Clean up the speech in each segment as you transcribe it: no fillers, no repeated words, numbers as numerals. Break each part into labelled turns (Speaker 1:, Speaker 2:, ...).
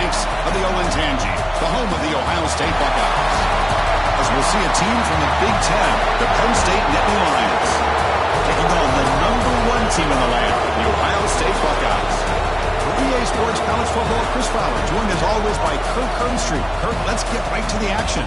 Speaker 1: banks of the Olentangy, the home of the Ohio State Buckeyes. As we'll see a team from the Big Ten, the Penn State Nittany Lions, taking on the #1 team in the land, the Ohio State Buckeyes. For EA Sports College Football, Chris Fowler, joined as always by Kirk Herbstreit. Kirk, let's get right to the action.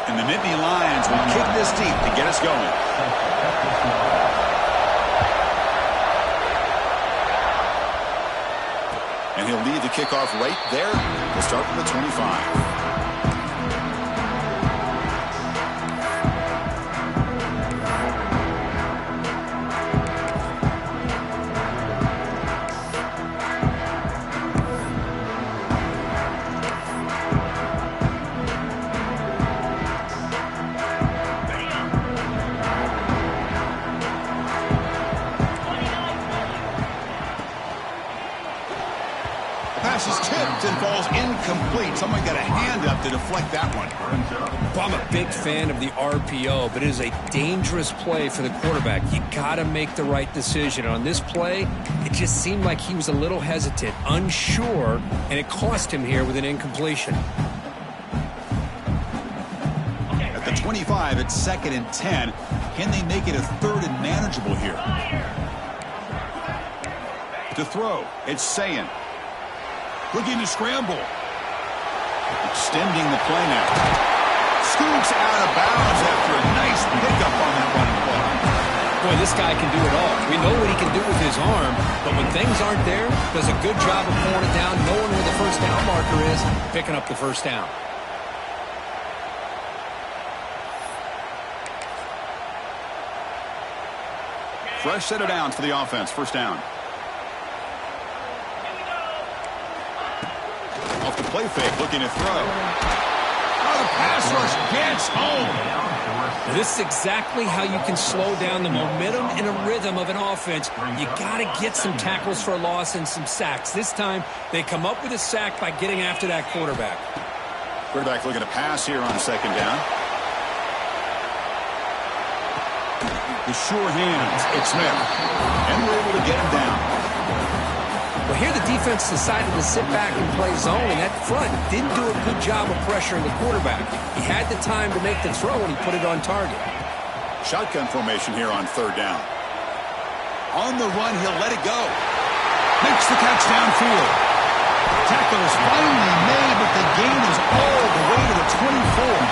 Speaker 1: And the Nittany Lions will kick this deep to get us going. And he'll lead the kickoff right there. We'll start from the 25. Pass is tipped and falls incomplete. Someone got a hand up to deflect that one.
Speaker 2: Well, I'm a big fan of the RPO, but it is a dangerous play for the quarterback. You got to make the right decision. On this play, it just seemed like he was a little hesitant, unsure, and it cost him here with an incompletion.
Speaker 1: At the 25, it's 2nd and 10. Can they make it a 3rd and manageable here? To throw, it's Sayin. Looking to scramble. Extending the play now. Scoops out of bounds after a nice pickup on that running play.
Speaker 2: Boy, this guy can do it all. We know what he can do with his arm, but when things aren't there, does a good job of pulling it down, knowing where the first down marker is, picking up the first down.
Speaker 1: Fresh set of downs for the offense. First down. Off the play fake, looking to throw. Oh, the pass rush gets home.
Speaker 2: This is exactly how you can slow down the momentum and a rhythm of an offense. You got to get some tackles for a loss and some sacks. This time, they come up with a sack by getting after that quarterback.
Speaker 1: Quarterback looking to pass here on 2nd down. The sure hands, it's Smith. And we're able to get him down.
Speaker 2: Well, here the defense decided to sit back and play zone, and that front didn't do a good job of pressuring the quarterback. He had the time to make the throw, and he put it on target.
Speaker 1: Shotgun formation here on 3rd down. On the run, he'll let it go. Makes the catch downfield. Tackle is finally made, but the gain is all the way to the 24.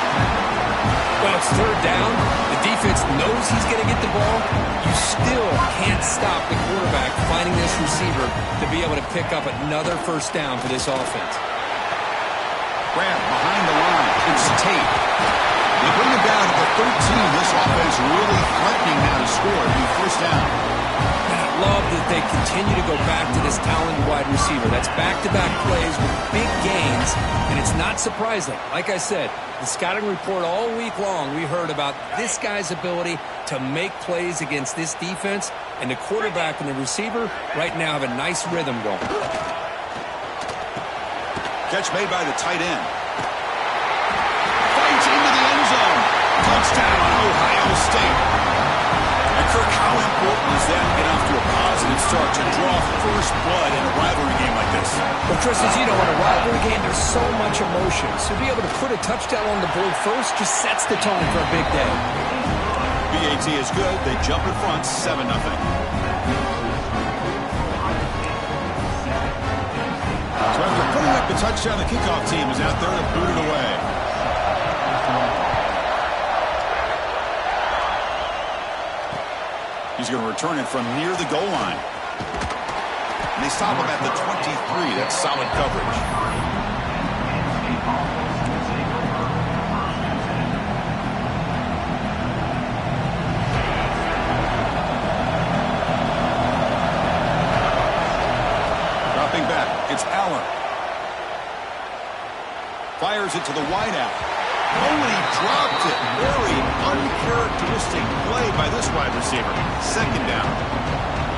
Speaker 2: Well, it's 3rd down. The defense knows he's going to get the ball. You still can't stop the quarterback finding this receiver to be able to pick up another first down for this offense.
Speaker 1: Grab behind the line. It's Tate. They bring it down to the 13. This offense really threatening now to score a new first down.
Speaker 2: And I love that they continue to go back to this talented wide receiver. That's back-to-back plays with big gains, and it's not surprising. Like I said, the scouting report all week long, we heard about this guy's ability to make plays against this defense, and the quarterback and the receiver right now have a nice rhythm going.
Speaker 1: Catch made by the tight end. Fights into the end zone. Touchdown, Ohio State. And Kirk, how important is that to get off to a positive start to draw first blood in a rivalry game like this?
Speaker 2: Well, Chris, as you know, in a rivalry game, there's so much emotion. So to be able to put a touchdown on the board first just sets the tone for a big day.
Speaker 1: BAT is good. They jump in front, 7-0. So after putting up the touchdown, the kickoff team is out there to boot it away. He's going to return it from near the goal line. And they stop him at the 23. That's solid coverage. Dropping back, it's Allen. Fires it to the wideout. Oh, and he dropped it. Very uncharacteristic play by this wide receiver. 2nd down.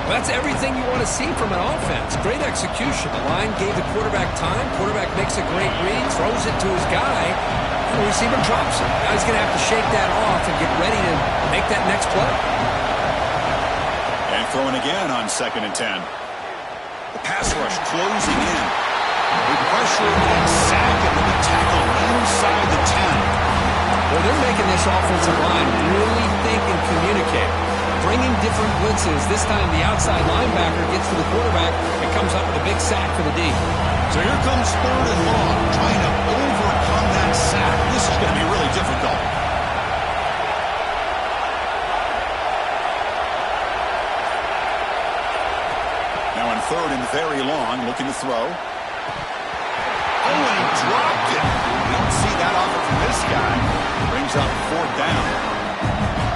Speaker 2: Well, that's everything you want to see from an offense. Great execution. The line gave the quarterback time. Quarterback makes a great read, throws it to his guy, and the receiver drops it. Now he's going to have to shake that off and get ready to make that next play.
Speaker 1: And throwing again on 2nd and 10. The pass rush closing in. They pressure and sack and will be tackled inside the 10.
Speaker 2: Well, they're making this offensive line really think and communicate. Bringing different blitzes. This time the outside linebacker gets to the quarterback and comes up with a big sack for the D.
Speaker 1: So here comes 3rd and long, trying to overcome that sack. This is going to be really difficult. Now on 3rd and very long, looking to throw. Oh, and he dropped it. We don't see that offer from this guy. Brings up 4th down.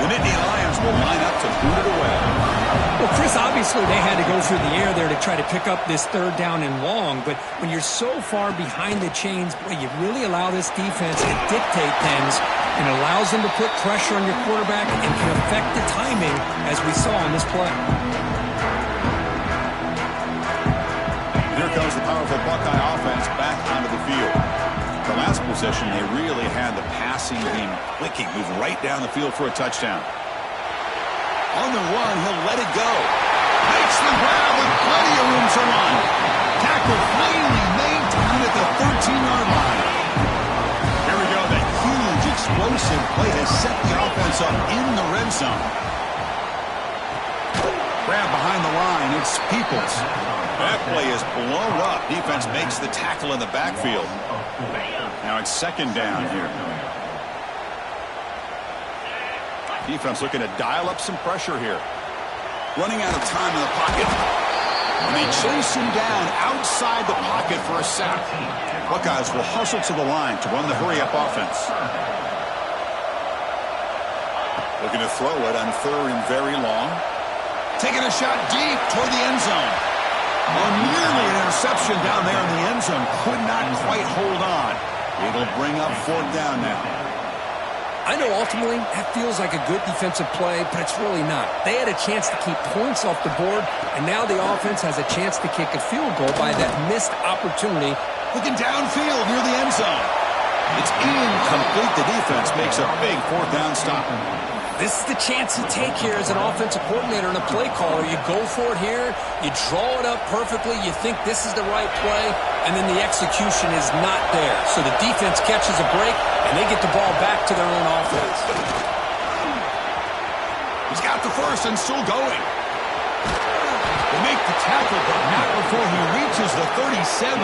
Speaker 1: The Nittany Lions will line up to boot it away.
Speaker 2: Well, Chris, obviously they had to go through the air there to try to pick up this 3rd down and long, but when you're so far behind the chains, boy, you really allow this defense to dictate things, and it allows them to put pressure on your quarterback and can affect the timing, as we saw on this play.
Speaker 1: Here comes the powerful Buckeye offense back onto the field. The last possession, they really had the passing game clicking, move right down the field for a touchdown. On the run, he'll let it go. Makes the grab with plenty of room to run. Tackle finally made down at the 13-yard line. Here we go. That huge explosive play has set the offense up in the red zone. Grab behind the line. It's Peoples. That play is blown up. Defense makes the tackle in the backfield. Now it's 2nd down here. Defense looking to dial up some pressure here. Running out of time in the pocket. And they chase him down outside the pocket for a sack. Buckeyes will hustle to the line to run the hurry-up offense. Looking to throw it on 3rd and very long. Taking a shot deep toward the end zone. Oh, nearly an interception down there in the end zone. Could not quite hold on. It'll bring up 4th down now.
Speaker 2: I know ultimately that feels like a good defensive play, but it's really not. They had a chance to keep points off the board, and now the offense has a chance to kick a field goal by that missed opportunity.
Speaker 1: Looking downfield near the end zone. It's incomplete. The defense makes a big 4th down stop.
Speaker 2: This is the chance you take here as an offensive coordinator and a play caller. You go for it here, you draw it up perfectly, you think this is the right play, and then the execution is not there. So the defense catches a break, and they get the ball back to their own offense.
Speaker 1: He's got the first and still going. They make the tackle, but not before he reaches the 37.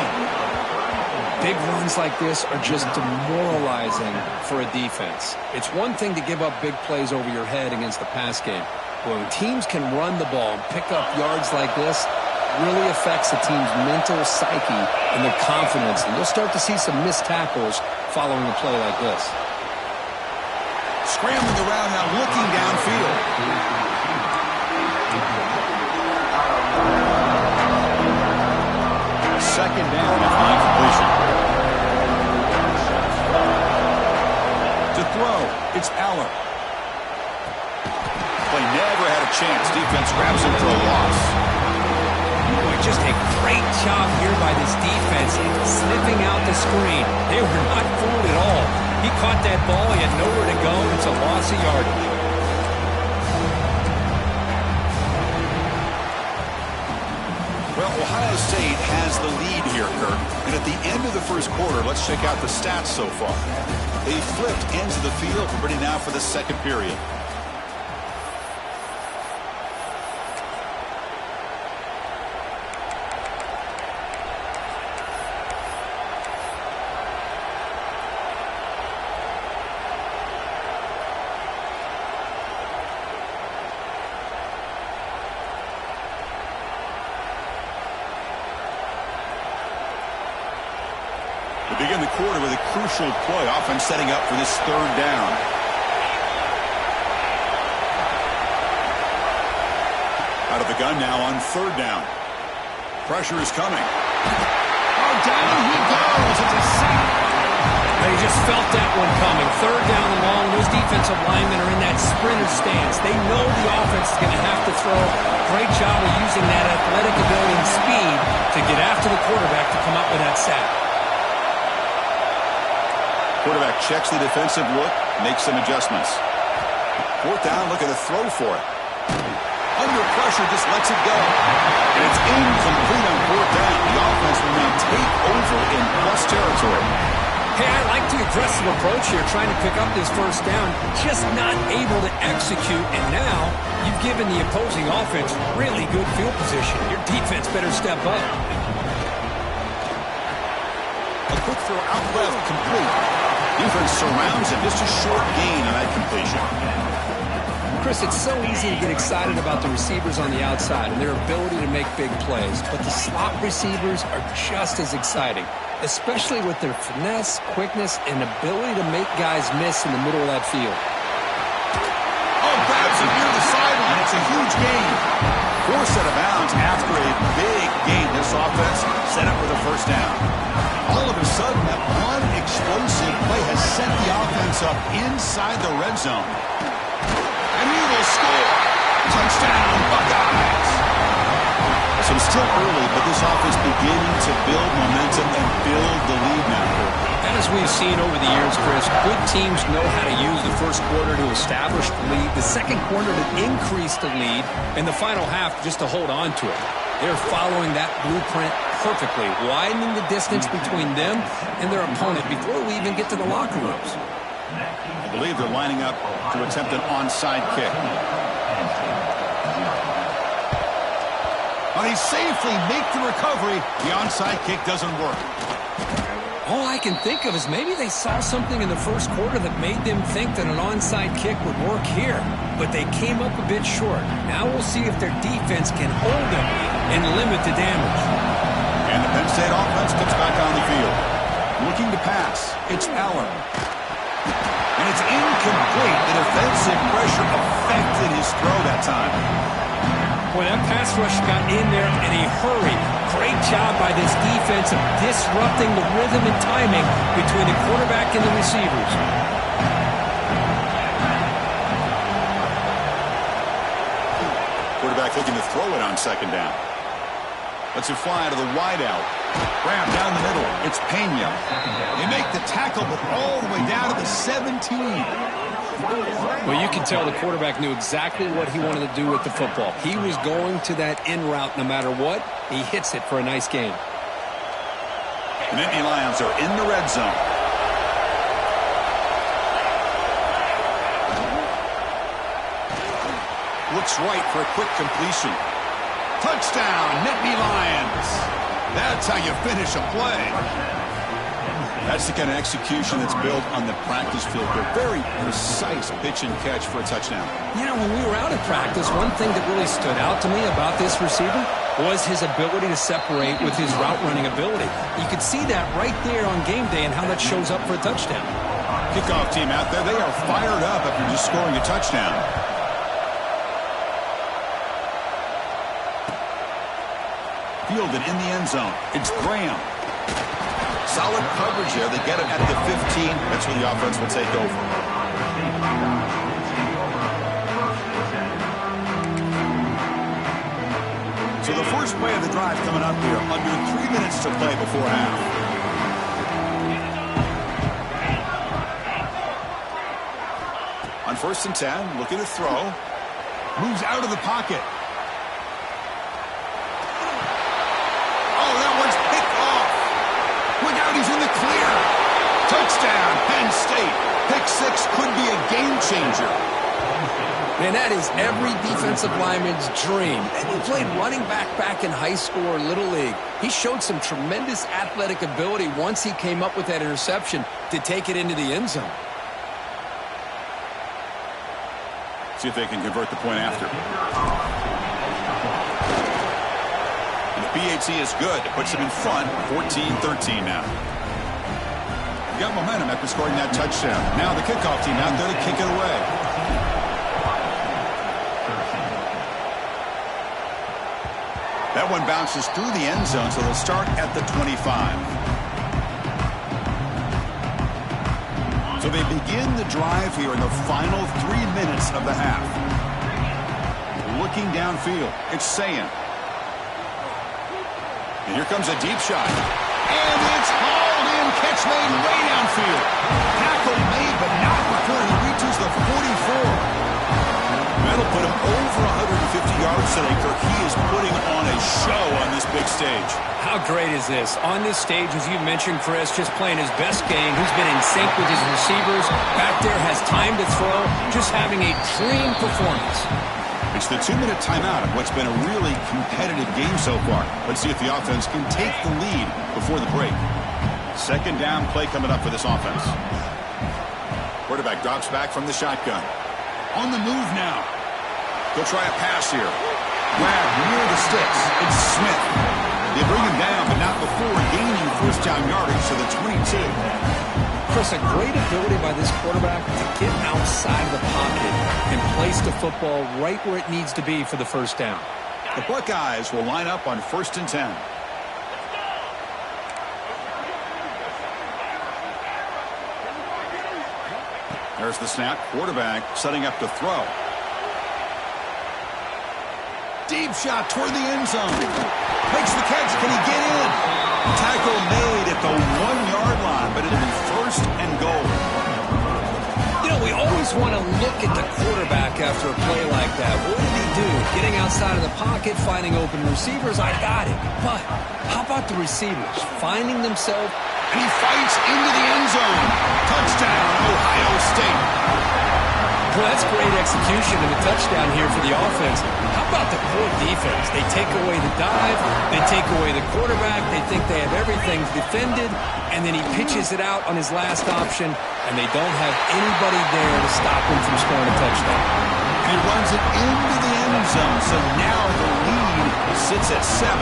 Speaker 2: Big runs like this are just demoralizing for a defense. It's one thing to give up big plays over your head against the pass game. But when teams can run the ball and pick up yards like this, it really affects the team's mental psyche and their confidence. And you'll start to see some missed tackles following a play like this.
Speaker 1: Scrambling around now, looking downfield. 2nd down and completion. To throw, it's Aller. Play never had a chance. Defense grabs him for a loss.
Speaker 2: Boy, just a great job here by this defense in sniffing out the screen. They were not fooled at all. He caught that ball. He had nowhere to go. It's a loss of yardage.
Speaker 1: Well, Ohio State has the lead here, Kirk. And at the end of the first quarter, let's check out the stats so far. They flipped into the field. We're ready now for the 2nd period. Begin the quarter with a crucial play, offense setting up for this 3rd down. Out of the gun now on 3rd down. Pressure is coming. Oh, down he goes. It's a sack.
Speaker 2: They just felt that one coming. Third down and long. Those defensive linemen are in that sprinter stance. They know the offense is going to have to throw. Great job of using that athletic ability and speed to get after the quarterback to come up with that sack.
Speaker 1: Quarterback checks the defensive look, makes some adjustments. Fourth down, looking to throw for it. Under pressure, just lets it go. And it's incomplete on fourth down. The offense will now take over in plus territory.
Speaker 2: Hey, I like the aggressive approach here, trying to pick up this first down, just not able to execute, and now you've given the opposing offense really good field position. Your defense better step up.
Speaker 1: A quick throw out left, complete. Defense surrounds him, just a short gain on that completion.
Speaker 2: Chris, it's so easy to get excited about the receivers on the outside and their ability to make big plays, but the slot receivers are just as exciting, especially with their finesse, quickness, and ability to make guys miss in the middle of that field.
Speaker 1: Oh, grabs him near the sideline. It's a huge gain. Forced out of bounds after a big gain. This offense set up with a first down. All of a sudden, that one explosive play has set the offense up inside the red zone. And he will score. Touchdown, Buckeyes. So it's still early, but this offense beginning to build momentum and build the lead now.
Speaker 2: As we've seen over the years, Chris, good teams know how to use the first quarter to establish the lead, the second quarter to increase the lead, and the final half just to hold on to it. They're following that blueprint perfectly, widening the distance between them and their opponent before we even get to the locker rooms.
Speaker 1: I believe they're lining up to attempt an onside kick. But he safely makes the recovery. The onside kick doesn't work.
Speaker 2: All I can think of is maybe they saw something in the first quarter that made them think that an onside kick would work here. But they came up a bit short. Now we'll see if their defense can hold them and limit the damage.
Speaker 1: And the Penn State offense gets back on the field. Looking to pass. It's Allen. And it's incomplete. The defensive pressure affected his throw that time.
Speaker 2: Boy, that pass rush got in there in a hurry. Great job by this defense of disrupting the rhythm and timing between the quarterback and the receivers.
Speaker 1: Quarterback looking to throw it on second down. Lets it fly to the wideout. Grab down the middle. It's Pena. They make the tackle, but all the way down to the 17.
Speaker 2: Well, you can tell the quarterback knew exactly what he wanted to do with the football. He was going to that in route no matter what. He hits it for a nice gain.
Speaker 1: The Nittany Lions are in the red zone. Looks right for a quick completion. Touchdown, Nittany Lions. That's how you finish a play. That's the kind of execution that's built on the practice field. A very precise pitch and catch for a touchdown.
Speaker 2: You know, when we were out at practice, one thing that really stood out to me about this receiver was his ability to separate with his route running ability. You could see that right there on game day and how that shows up for a touchdown.
Speaker 1: Kickoff team out there, they are fired up after just scoring a touchdown. Fielded in the end zone. It's Graham. Solid coverage there. They get it at the 15. That's where the offense will take over. So the first play of the drive coming up here. Under 3 minutes to play before half. On 1st and 10, looking to throw. Moves out of the pocket. He's in the clear. Touchdown, Penn State. Pick 6 could be a game changer.
Speaker 2: Man, that is every defensive lineman's dream. And he played running back in high school or Little League. He showed some tremendous athletic ability once he came up with that interception to take it into the end zone.
Speaker 1: See if they can convert the point after. BAT is good. It puts them in front, 14-13 now. You got momentum after scoring that touchdown. Now the kickoff team out there to kick it away. That one bounces through the end zone, so they'll start at the 25. So they begin the drive here in the final 3 minutes of the half. Looking downfield, it's Sayan. And here comes a deep shot. And it's hauled in, catch made way downfield. Tackle made, but not before he reaches the 44. That'll put him over 150 yards today, Kirk. He is putting on a show on this big stage.
Speaker 2: How great is this? On this stage, as you mentioned, Chris, just playing his best game. He's been in sync with his receivers. Back there, has time to throw. Just having a dream performance.
Speaker 1: It's the 2-minute timeout of what's been a really competitive game so far. Let's see if the offense can take the lead before the break. Second down play coming up for this offense. Quarterback drops back from the shotgun. On the move now. He'll try a pass here. Grab near the sticks. It's Smith. They bring him down, but not before gaining first down yardage to the 22.
Speaker 2: Chris, a great ability by this quarterback to get outside of the pocket and place the football right where it needs to be for the first down.
Speaker 1: The Buckeyes will line up on 1st and 10. There's the snap. Quarterback setting up to throw. Deep shot toward the end zone. Makes the catch. Can he get in? Tackle made at the 1-yard line, but it'll be 1st and goal.
Speaker 2: You know, we always want to look at the quarterback after a play like that. What did he do? Getting outside of the pocket, finding open receivers, I got it. But how about the receivers? Finding themselves.
Speaker 1: And he fights into the end zone. Touchdown, Ohio State.
Speaker 2: Well, that's great execution and a touchdown here for the offense. How about the core defense? They take away the dive, they take away the quarterback, they think they have everything defended, and then he pitches it out on his last option, and they don't have anybody there to stop him from scoring a touchdown.
Speaker 1: And he runs it into the end zone, so now the lead sits at 7.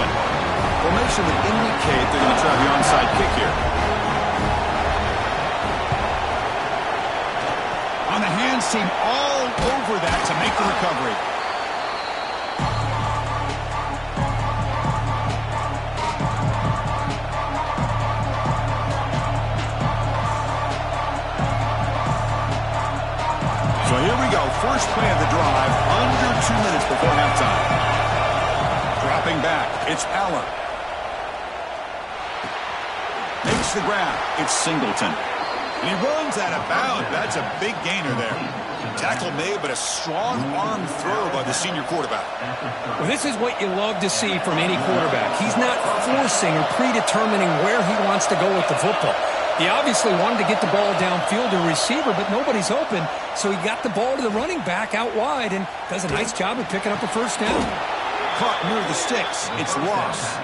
Speaker 1: Formation would indicate they're going to try the onside kick here. On the hands team all over that to make the recovery. So here we go. First play of the drive, under 2 minutes before halftime. Dropping back, it's Allen. Makes the grab. It's Singleton. And he runs out of bounds. That's a big gainer there. Tackle made, but a strong arm throw by the senior quarterback.
Speaker 2: Well, this is what you love to see from any quarterback. He's not forcing or predetermining where he wants to go with the football. He obviously wanted to get the ball downfield to a receiver, but nobody's open, so he got the ball to the running back out wide and does a nice job of picking up a first down.
Speaker 1: Caught near the sticks. It's Ross.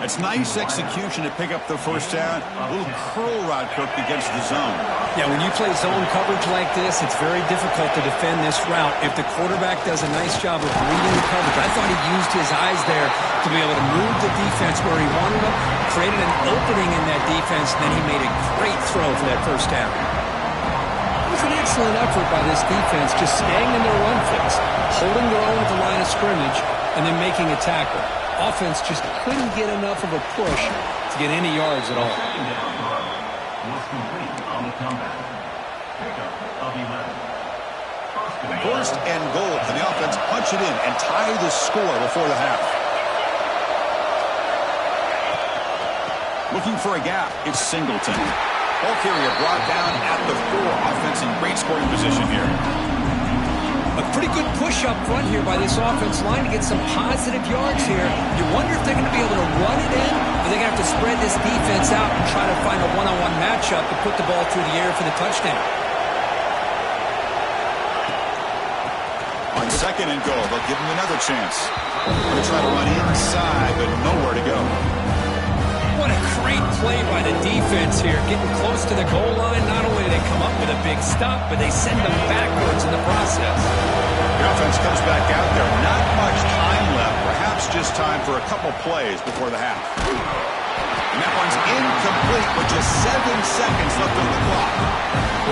Speaker 1: It's nice execution to pick up the first down. A little curl rod Cook against the zone.
Speaker 2: Yeah, when you play zone coverage like this, it's very difficult to defend this route. If the quarterback does a nice job of reading the coverage, I thought he used his eyes there to be able to move the defense where he wanted them, created an opening in that defense, and then he made a great throw for that first down. It was an excellent effort by this defense, just staying in their run fix, holding their own at the line of scrimmage, and then making a tackle. Offense just couldn't get enough of a push to get any yards at all.
Speaker 1: First and goal. Can the offense punch it in and tie the score before the half? Looking for a gap. It's Singleton. Ball carrier brought down at the 4. Offense in great scoring position here.
Speaker 2: A pretty good push up front here by this offense line to get some positive yards here. You wonder if they're going to be able to run it in, or they're going to have to spread this defense out and try to find a one-on-one matchup to put the ball through the air for the touchdown.
Speaker 1: On second and goal, they'll give him another chance. They're going to try to run inside, but nowhere to go.
Speaker 2: What a great play by the defense here. Getting close to the goal line, not only do they come up with a big stop, but they send them backwards in the process.
Speaker 1: The offense comes back out there. Not much time left. Perhaps just time for a couple plays before the half. And that one's incomplete, but just 7 seconds left on the clock.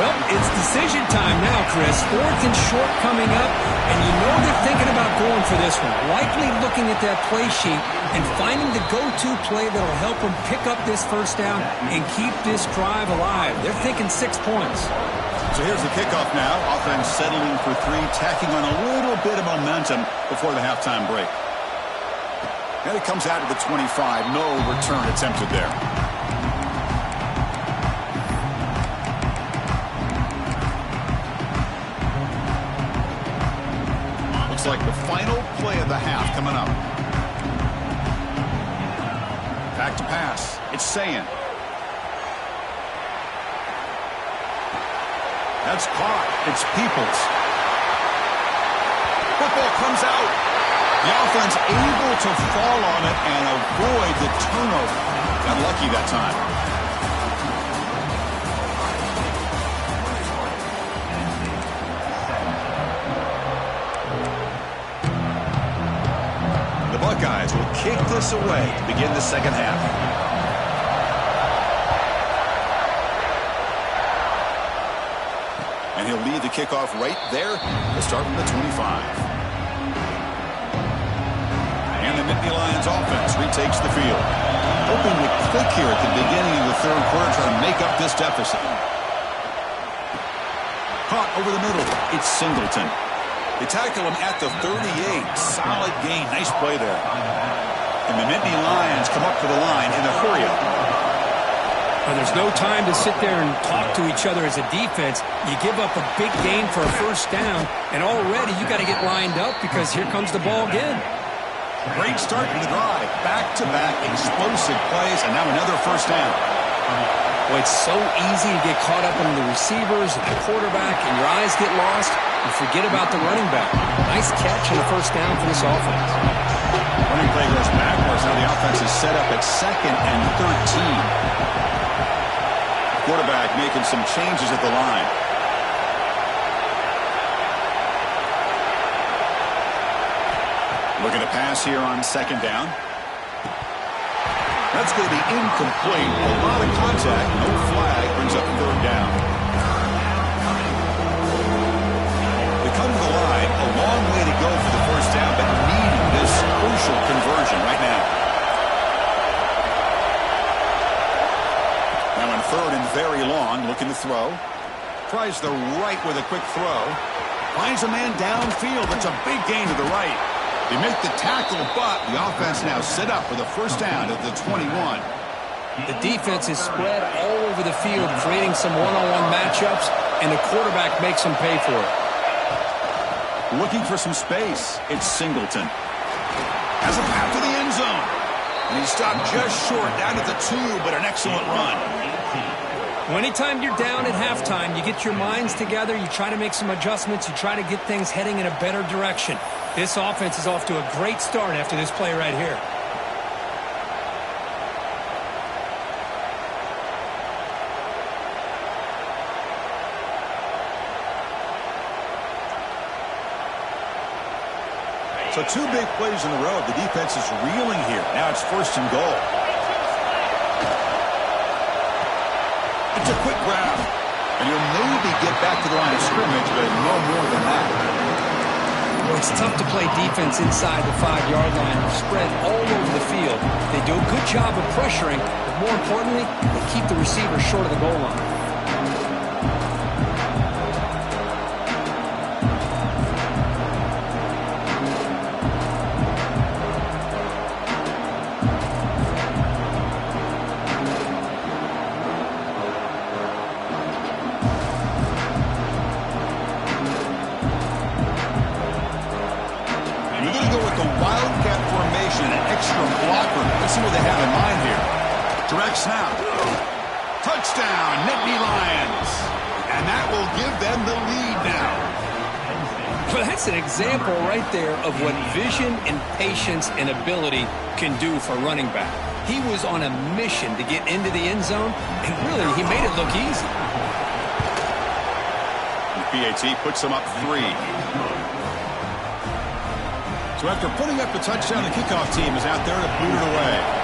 Speaker 2: Well, it's decision time now, Chris. 4th and short coming up, and you know they're thinking about going for this one. Likely looking at that play sheet and finding the go-to play that'll help them pick up this first down and keep this drive alive. They're thinking 6 points.
Speaker 1: So here's the kickoff now. Offense settling for 3, tacking on a little bit of momentum before the halftime break. And it comes out of the 25. No return attempted there. Looks like the final play of the half coming up. Back to pass. It's Sayin. That's caught. It's Peoples. Football comes out. The offense able to fall on it and avoid the turnover. Got lucky that time. The Buckeyes will kick this away to begin the second half. And he'll lead the kickoff right there to start from the 25. And the Nittany Lions offense retakes the field. Hoping to click here at the beginning of the third quarter, trying to make up this deficit. Caught over the middle. It's Singleton. They tackle him at the 38. Solid gain. Nice play there. And the Nittany Lions come up to the line in a hurry-up.
Speaker 2: Well, there's no time to sit there and talk to each other as a defense. You give up a big gain for a first down, and already you got to get lined up because here comes the ball again.
Speaker 1: Great start to the drive. Back-to-back explosive plays, and now another first down.
Speaker 2: Well, it's so easy to get caught up in the receivers and the quarterback, and your eyes get lost. You forget about the running back. Nice catch and a first down for this offense.
Speaker 1: Running play goes backwards. Now the offense is set up at 2nd and 13. Quarterback making some changes at the line. Looking to pass here on 2nd down. That's going to be incomplete. A lot of contact. No flag. Brings up 3rd down. They come to the line. A long way to go for the first down, but needing this crucial conversion right now. Now on 3rd and very long, looking to throw. Tries the right with a quick throw. Finds a man downfield. That's a big gain to the right. They make the tackle, but the offense now set up for the first down at the 21.
Speaker 2: The defense is spread all over the field, creating some one-on-one matchups, and the quarterback makes them pay for it.
Speaker 1: Looking for some space. It's Singleton. Has a path to the end zone. And he stopped just short, down at the 2, but an excellent run.
Speaker 2: Well, anytime you're down at halftime, you get your minds together, you try to make some adjustments, you try to get things heading in a better direction. This offense is off to a great start after this play right here.
Speaker 1: So 2 big plays in a row. The defense is reeling here. Now it's 1st and goal. It's a quick grab. And he'll maybe get back to the line of scrimmage, but no more than that.
Speaker 2: Well, it's tough to play defense inside the 5-yard line. They're spread all over the field. They do a good job of pressuring, but more importantly, they keep the receiver short of the goal line.
Speaker 1: Let's see what they have in mind here. Direct snap. Touchdown, Nittany Lions. And that will give them the lead now.
Speaker 2: Well, that's an example right there of what vision and patience and ability can do for a running back. He was on a mission to get into the end zone, and really, he made it look easy.
Speaker 1: The PAT puts them up 3. So after putting up a touchdown, the kickoff team is out there to boot it away.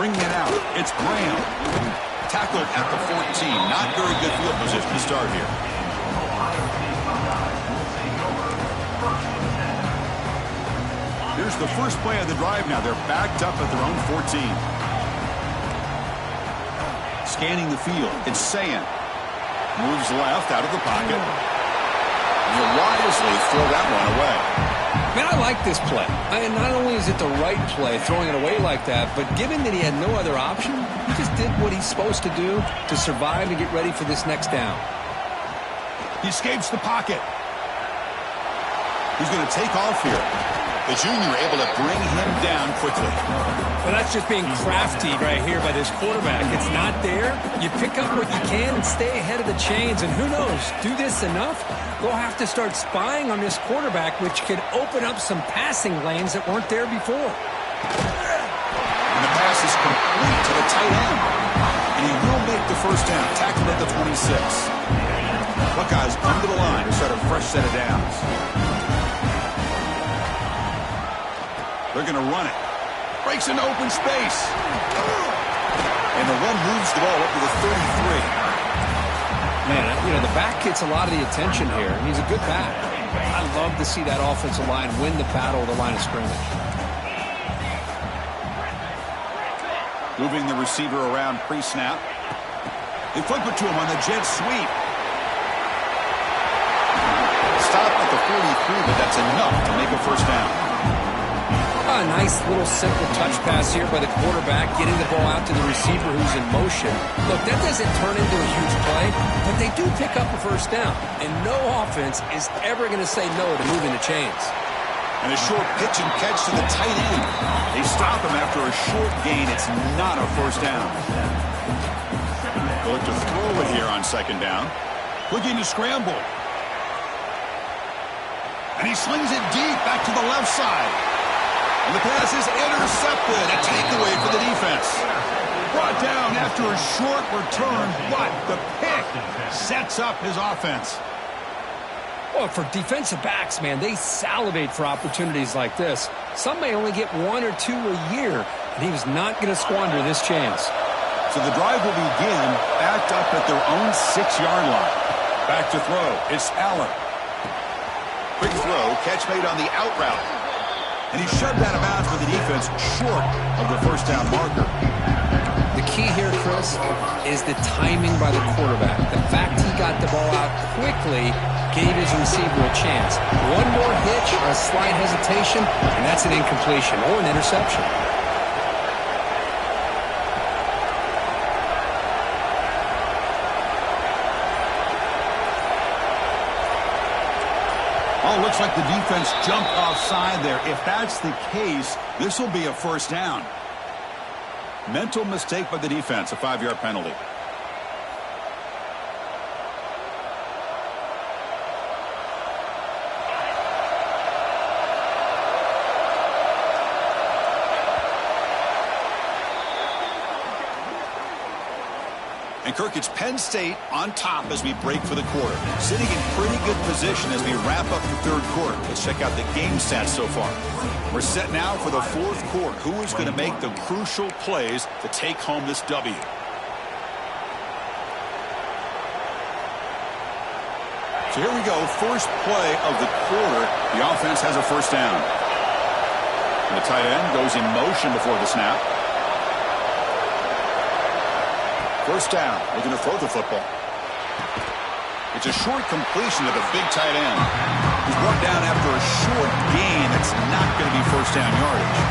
Speaker 1: Bringing it out, it's Graham. Tackled at the 14. Not very good field position to start here. Here's the first play of the drive now. They're backed up at their own 14. Scanning the field, it's Sayan. Moves left out of the pocket. You wisely throw that one away.
Speaker 2: Man, I like this play. Not only is it the right play, throwing it away like that, but given that he had no other option, he just did what he's supposed to do to survive and get ready for this next down.
Speaker 1: He escapes the pocket. He's going to take off here. The junior able to bring him down quickly.
Speaker 2: Well, that's just being crafty right here by this quarterback. It's not there. You pick up what you can and stay ahead of the chains. And who knows, do this enough, they'll have to start spying on this quarterback, which could open up some passing lanes that weren't there before.
Speaker 1: And the pass is complete to the tight end. And he will make the first down. Tackled at the 26. Buckeyes under the line to start a fresh set of downs. They're going to run it. Breaks into open space. And the one moves the ball up to the 33.
Speaker 2: Man, you know, the back gets a lot of the attention here, and he's a good back. I love to see that offensive line win the battle of the line of scrimmage.
Speaker 1: Moving the receiver around pre-snap. They flip it to him on the jet sweep. Stop at the 43, but that's enough to make a first down.
Speaker 2: A nice little simple touch pass here by the quarterback, getting the ball out to the receiver who's in motion. Look, that doesn't turn into a huge play, but they do pick up a first down. And no offense is ever going to say no to moving the chains.
Speaker 1: And a short pitch and catch to the tight end. They stop him after a short gain. It's not a first down. They'll look to throw it here on second down. Looking to scramble. And he slings it deep back to the left side. And the pass is intercepted. A takeaway for the defense. Brought down after a short return, but the pick sets up his offense.
Speaker 2: Well, for defensive backs, man, they salivate for opportunities like this. Some may only get one or two a year, and he was not going to squander this chance.
Speaker 1: So the drive will begin backed up at their own 6-yard line. Back to throw. It's Allen. Quick throw. Catch made on the out route. And he shoved out of bounds with the defense short of the first down marker.
Speaker 2: The key here, Chris, is the timing by the quarterback. The fact he got the ball out quickly gave his receiver a chance. One more hitch or a slight hesitation, and that's an incompletion or an interception.
Speaker 1: Oh, looks like the defense jumped offside there. If that's the case, this will be a first down. Mental mistake by the defense, a 5-yard penalty. And Kirk, it's Penn State on top as we break for the quarter. Sitting in pretty good position as we wrap up the third quarter. Let's check out the game stats so far. We're set now for the fourth quarter. Who is going to make the crucial plays to take home this W? So here we go. First play of the quarter. The offense has a first down. And the tight end goes in motion before the snap. First down, looking to throw the football. It's a short completion to the big tight end. He's brought down after a short gain. That's not going to be first down yardage.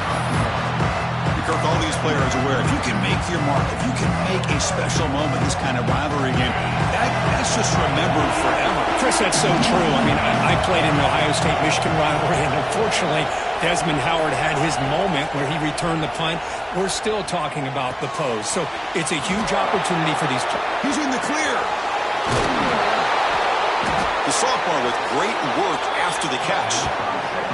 Speaker 1: Kirk, all these players are aware, if you can make your mark, if you can make a special moment, this kind of rivalry game, that's just remembered forever.
Speaker 2: Chris, that's so true. I mean, I played in the Ohio State-Michigan rivalry, and unfortunately, Desmond Howard had his moment where he returned the punt. We're still talking about the pose. So it's a huge opportunity for these players.
Speaker 1: He's in the clear. The sophomore with great work after the catch.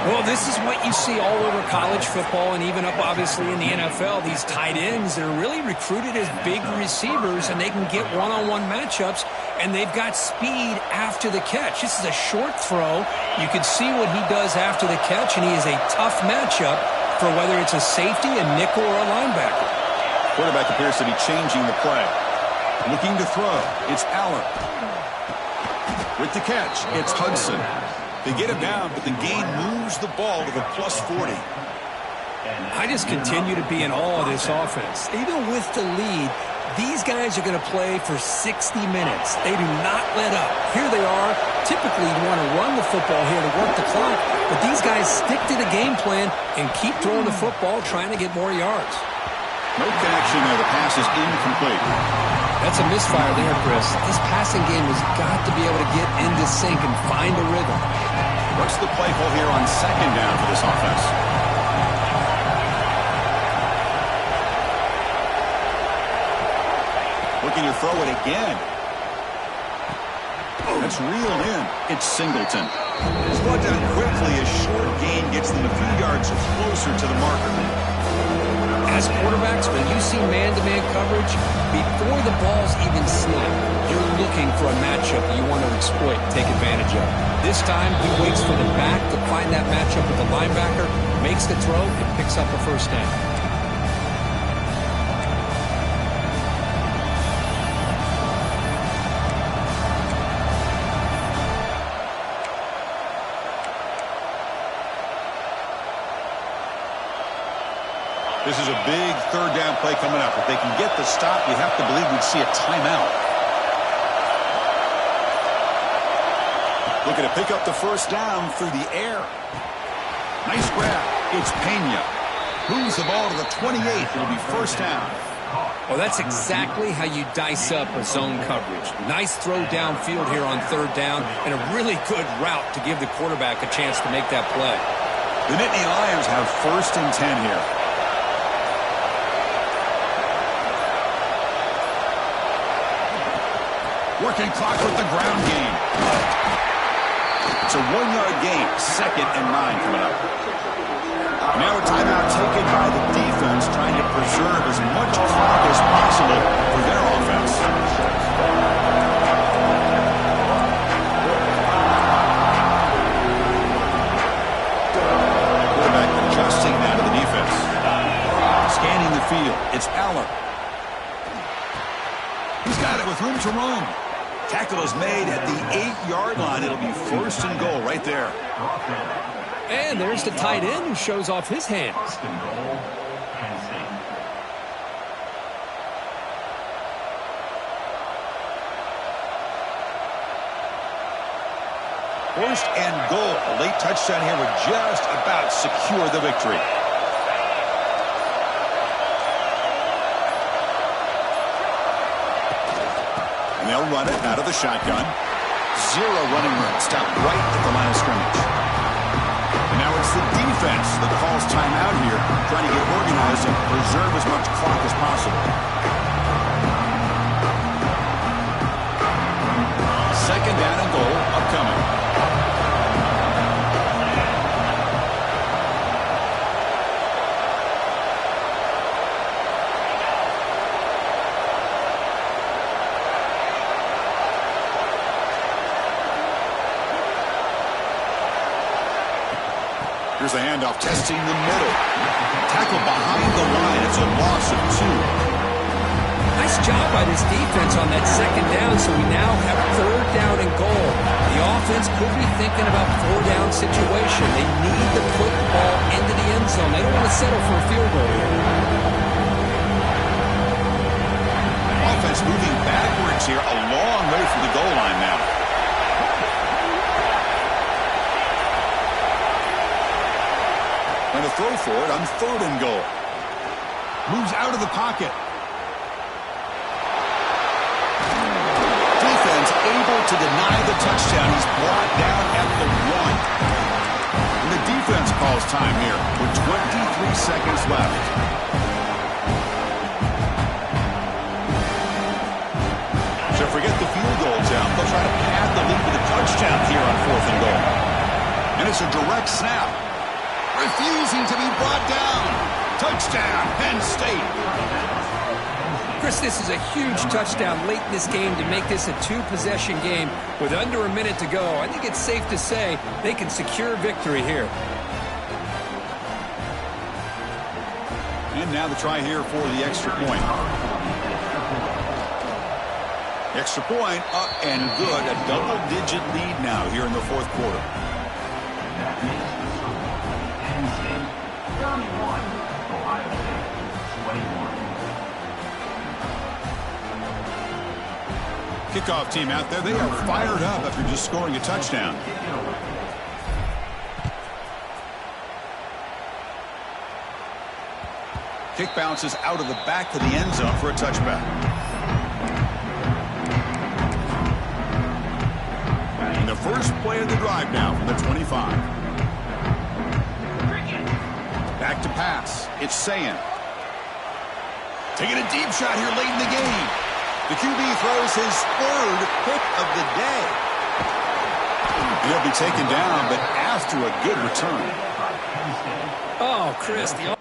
Speaker 2: Well, this is what you see all over college football and even up, obviously, in the NFL. These tight ends, they're really recruited as big receivers, and they can get one-on-one matchups, and they've got speed after the catch. This is a short throw. You can see what he does after the catch, and he is a tough matchup for whether it's a safety, a nickel, or a linebacker.
Speaker 1: Quarterback appears to be changing the play. Looking to throw. It's Allen. With the catch, it's Hudson. They get him down, but the gain moves the ball to the +40.
Speaker 2: I just continue to be in awe of this offense. Even with the lead, these guys are going to play for 60 minutes. They do not let up. Here they are. Typically, you want to run the football here to work the clock, but these guys stick to the game plan and keep throwing the football, trying to get more yards.
Speaker 1: No connection there. The pass is incomplete.
Speaker 2: That's a misfire there, Chris. This passing game has got to be able to get into sync and find a rhythm.
Speaker 1: What's the play call here on second down for this offense? Looking to throw it again. That's reeled in. It's Singleton. It's brought down quickly as short gain gets them a few yards closer to the marker.
Speaker 2: As quarterbacks, when you see man-to-man coverage, before the ball's even snapped, you're looking for a matchup that you want to exploit, take advantage of. This time, he waits for the back to find that matchup with the linebacker, makes the throw, and picks up a first down.
Speaker 1: This is a big third down play coming up. If they can get the stop, you have to believe we'd see a timeout. Looking to pick up the first down through the air. Nice grab. It's Pena. Moves the ball to the 28. It'll be first down.
Speaker 2: Well, that's exactly how you dice up a zone coverage. Nice throw downfield here on third down, and a really good route to give the quarterback a chance to make that play.
Speaker 1: The Nittany Lions have first and 10 here. Working clock with the ground game. It's a 1-yard gain. 2nd and 9 coming up. Now a timeout taken by the defense, trying to preserve as much clock as possible for their offense. Quarterback adjusting now to the defense. Scanning the field. It's Allen. He's got it with room to roam. Tackle is made at the 8-yard line. It'll be first and goal right there.
Speaker 2: And there's the tight end who shows off his hands.
Speaker 1: First and goal. A late touchdown here would just about secure the victory. And they'll run it out of the shotgun. 0 running room. Stop right at the line of scrimmage. And now it's the defense that calls timeout here, trying to get organized and preserve as much clock as possible. Second down and goal upcoming. Here's the handoff, testing the middle. Tackle behind the line. It's a loss of 2.
Speaker 2: Nice job by this defense on that second down, so we now have third down and goal. The offense could be thinking about 4-down situation. They need to put the ball into the end zone. They don't want to settle for a field goal here.
Speaker 1: Offense moving backwards here, a long way from the goal line now. And a throw for it on third and goal. Moves out of the pocket. Defense able to deny the touchdown. He's brought down at the 1. And the defense calls time here with 23 seconds left. So forget the field goal attempt. They'll try to pad the lead with a touchdown here on 4th and goal. And it's a direct snap. Refusing to be brought down. Touchdown, Penn State.
Speaker 2: Chris, this is a huge touchdown late in this game to make this a 2-possession game with under a minute to go. I think it's safe to say they can secure victory here.
Speaker 1: And now the try here for the extra point. Extra point up and good. A double-digit lead now here in the fourth quarter. Kickoff team out there. They are fired up after just scoring a touchdown. Kick bounces out of the back of the end zone for a touchback. And the first play of the drive now from the 25. Back to pass. It's Sayan. Taking a deep shot here late in the game. The QB throws his third pick of the day. He'll be taken down, but after a good return.
Speaker 2: Oh, Chris, the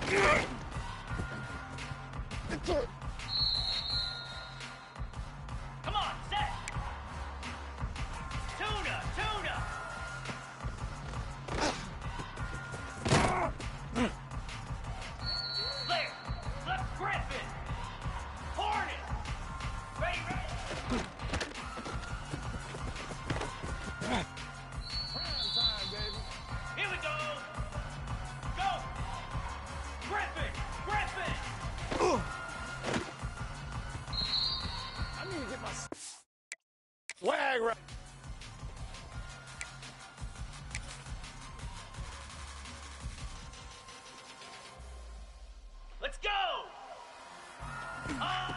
Speaker 3: Come on, set! Tuna! Tuna! Flair! Flip Griffin! Hornet! Ready, ready!
Speaker 4: Prime time, baby.
Speaker 3: Here we go! Go! Griffin! Griffin!
Speaker 4: I need to get my swag right.
Speaker 3: Let's go! On!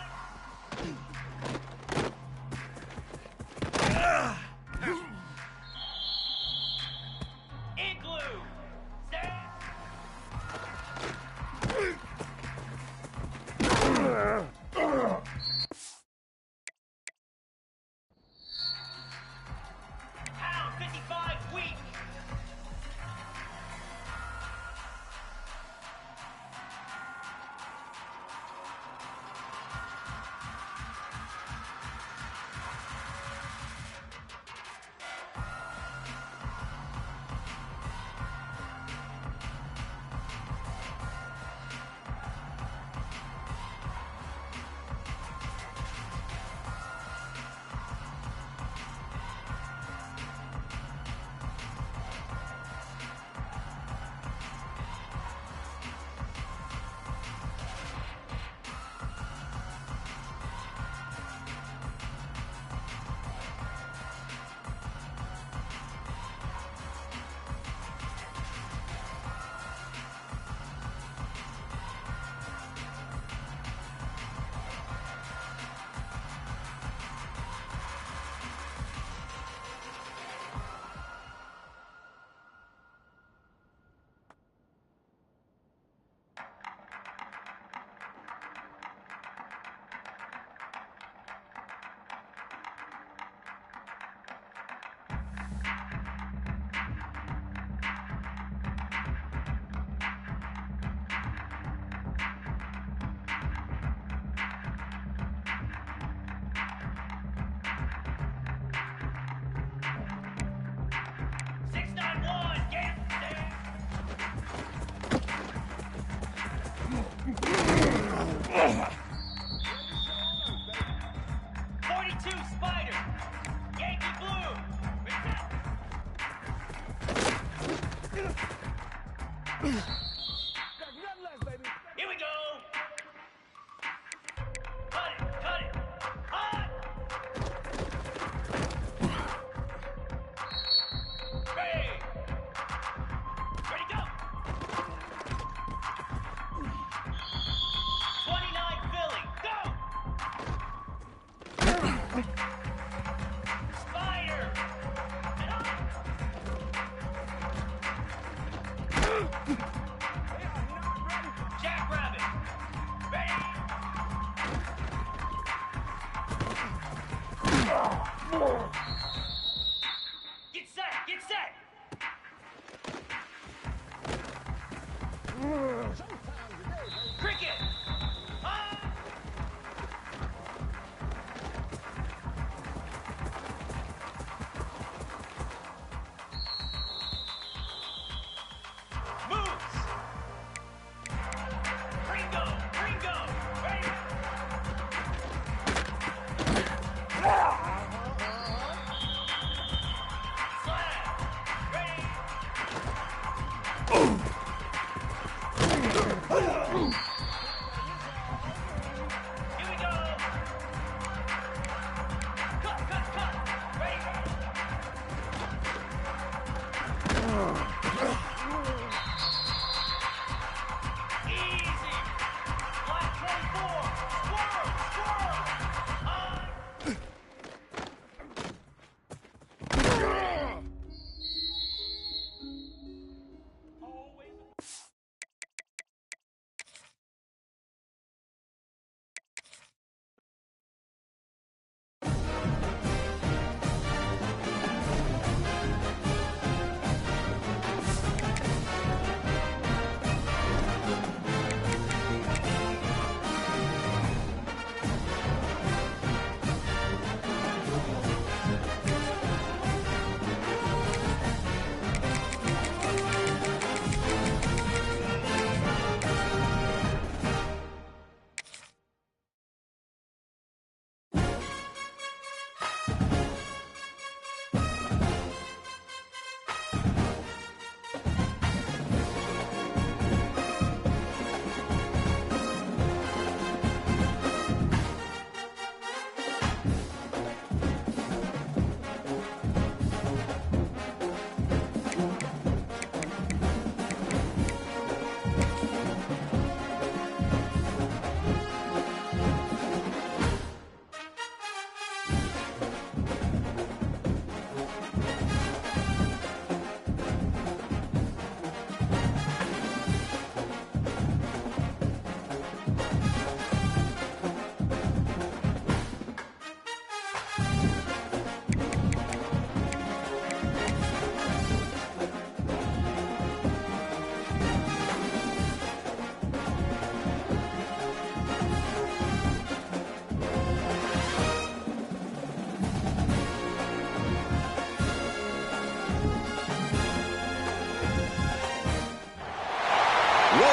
Speaker 3: Igloo! Stand! Pound 55 weak! Get set! Get set! Cricket! Ah! Moves! Ringo! Ringo! Ready! Slam! Ready!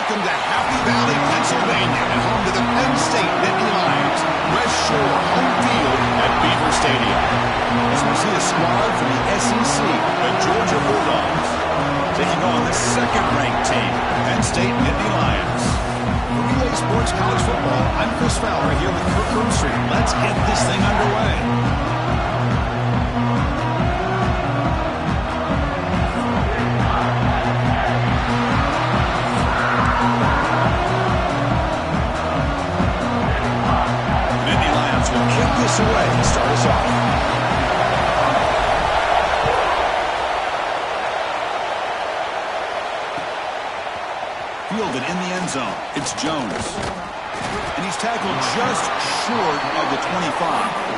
Speaker 1: welcome to Happy Valley, Pennsylvania, and home to the Penn State Nittany Lions. West Shore home field at Beaver Stadium. As we see a squad from the SEC, the Georgia Bulldogs, taking on the second-ranked team, Penn State Nittany Lions. For Relay Sports College Football, I'm Chris Fowler here with Kirk Herbstreit. Let's get this thing underway. Kick this away to start us off. Fielded in the end zone. It's Jones. And he's tackled just short of the 25.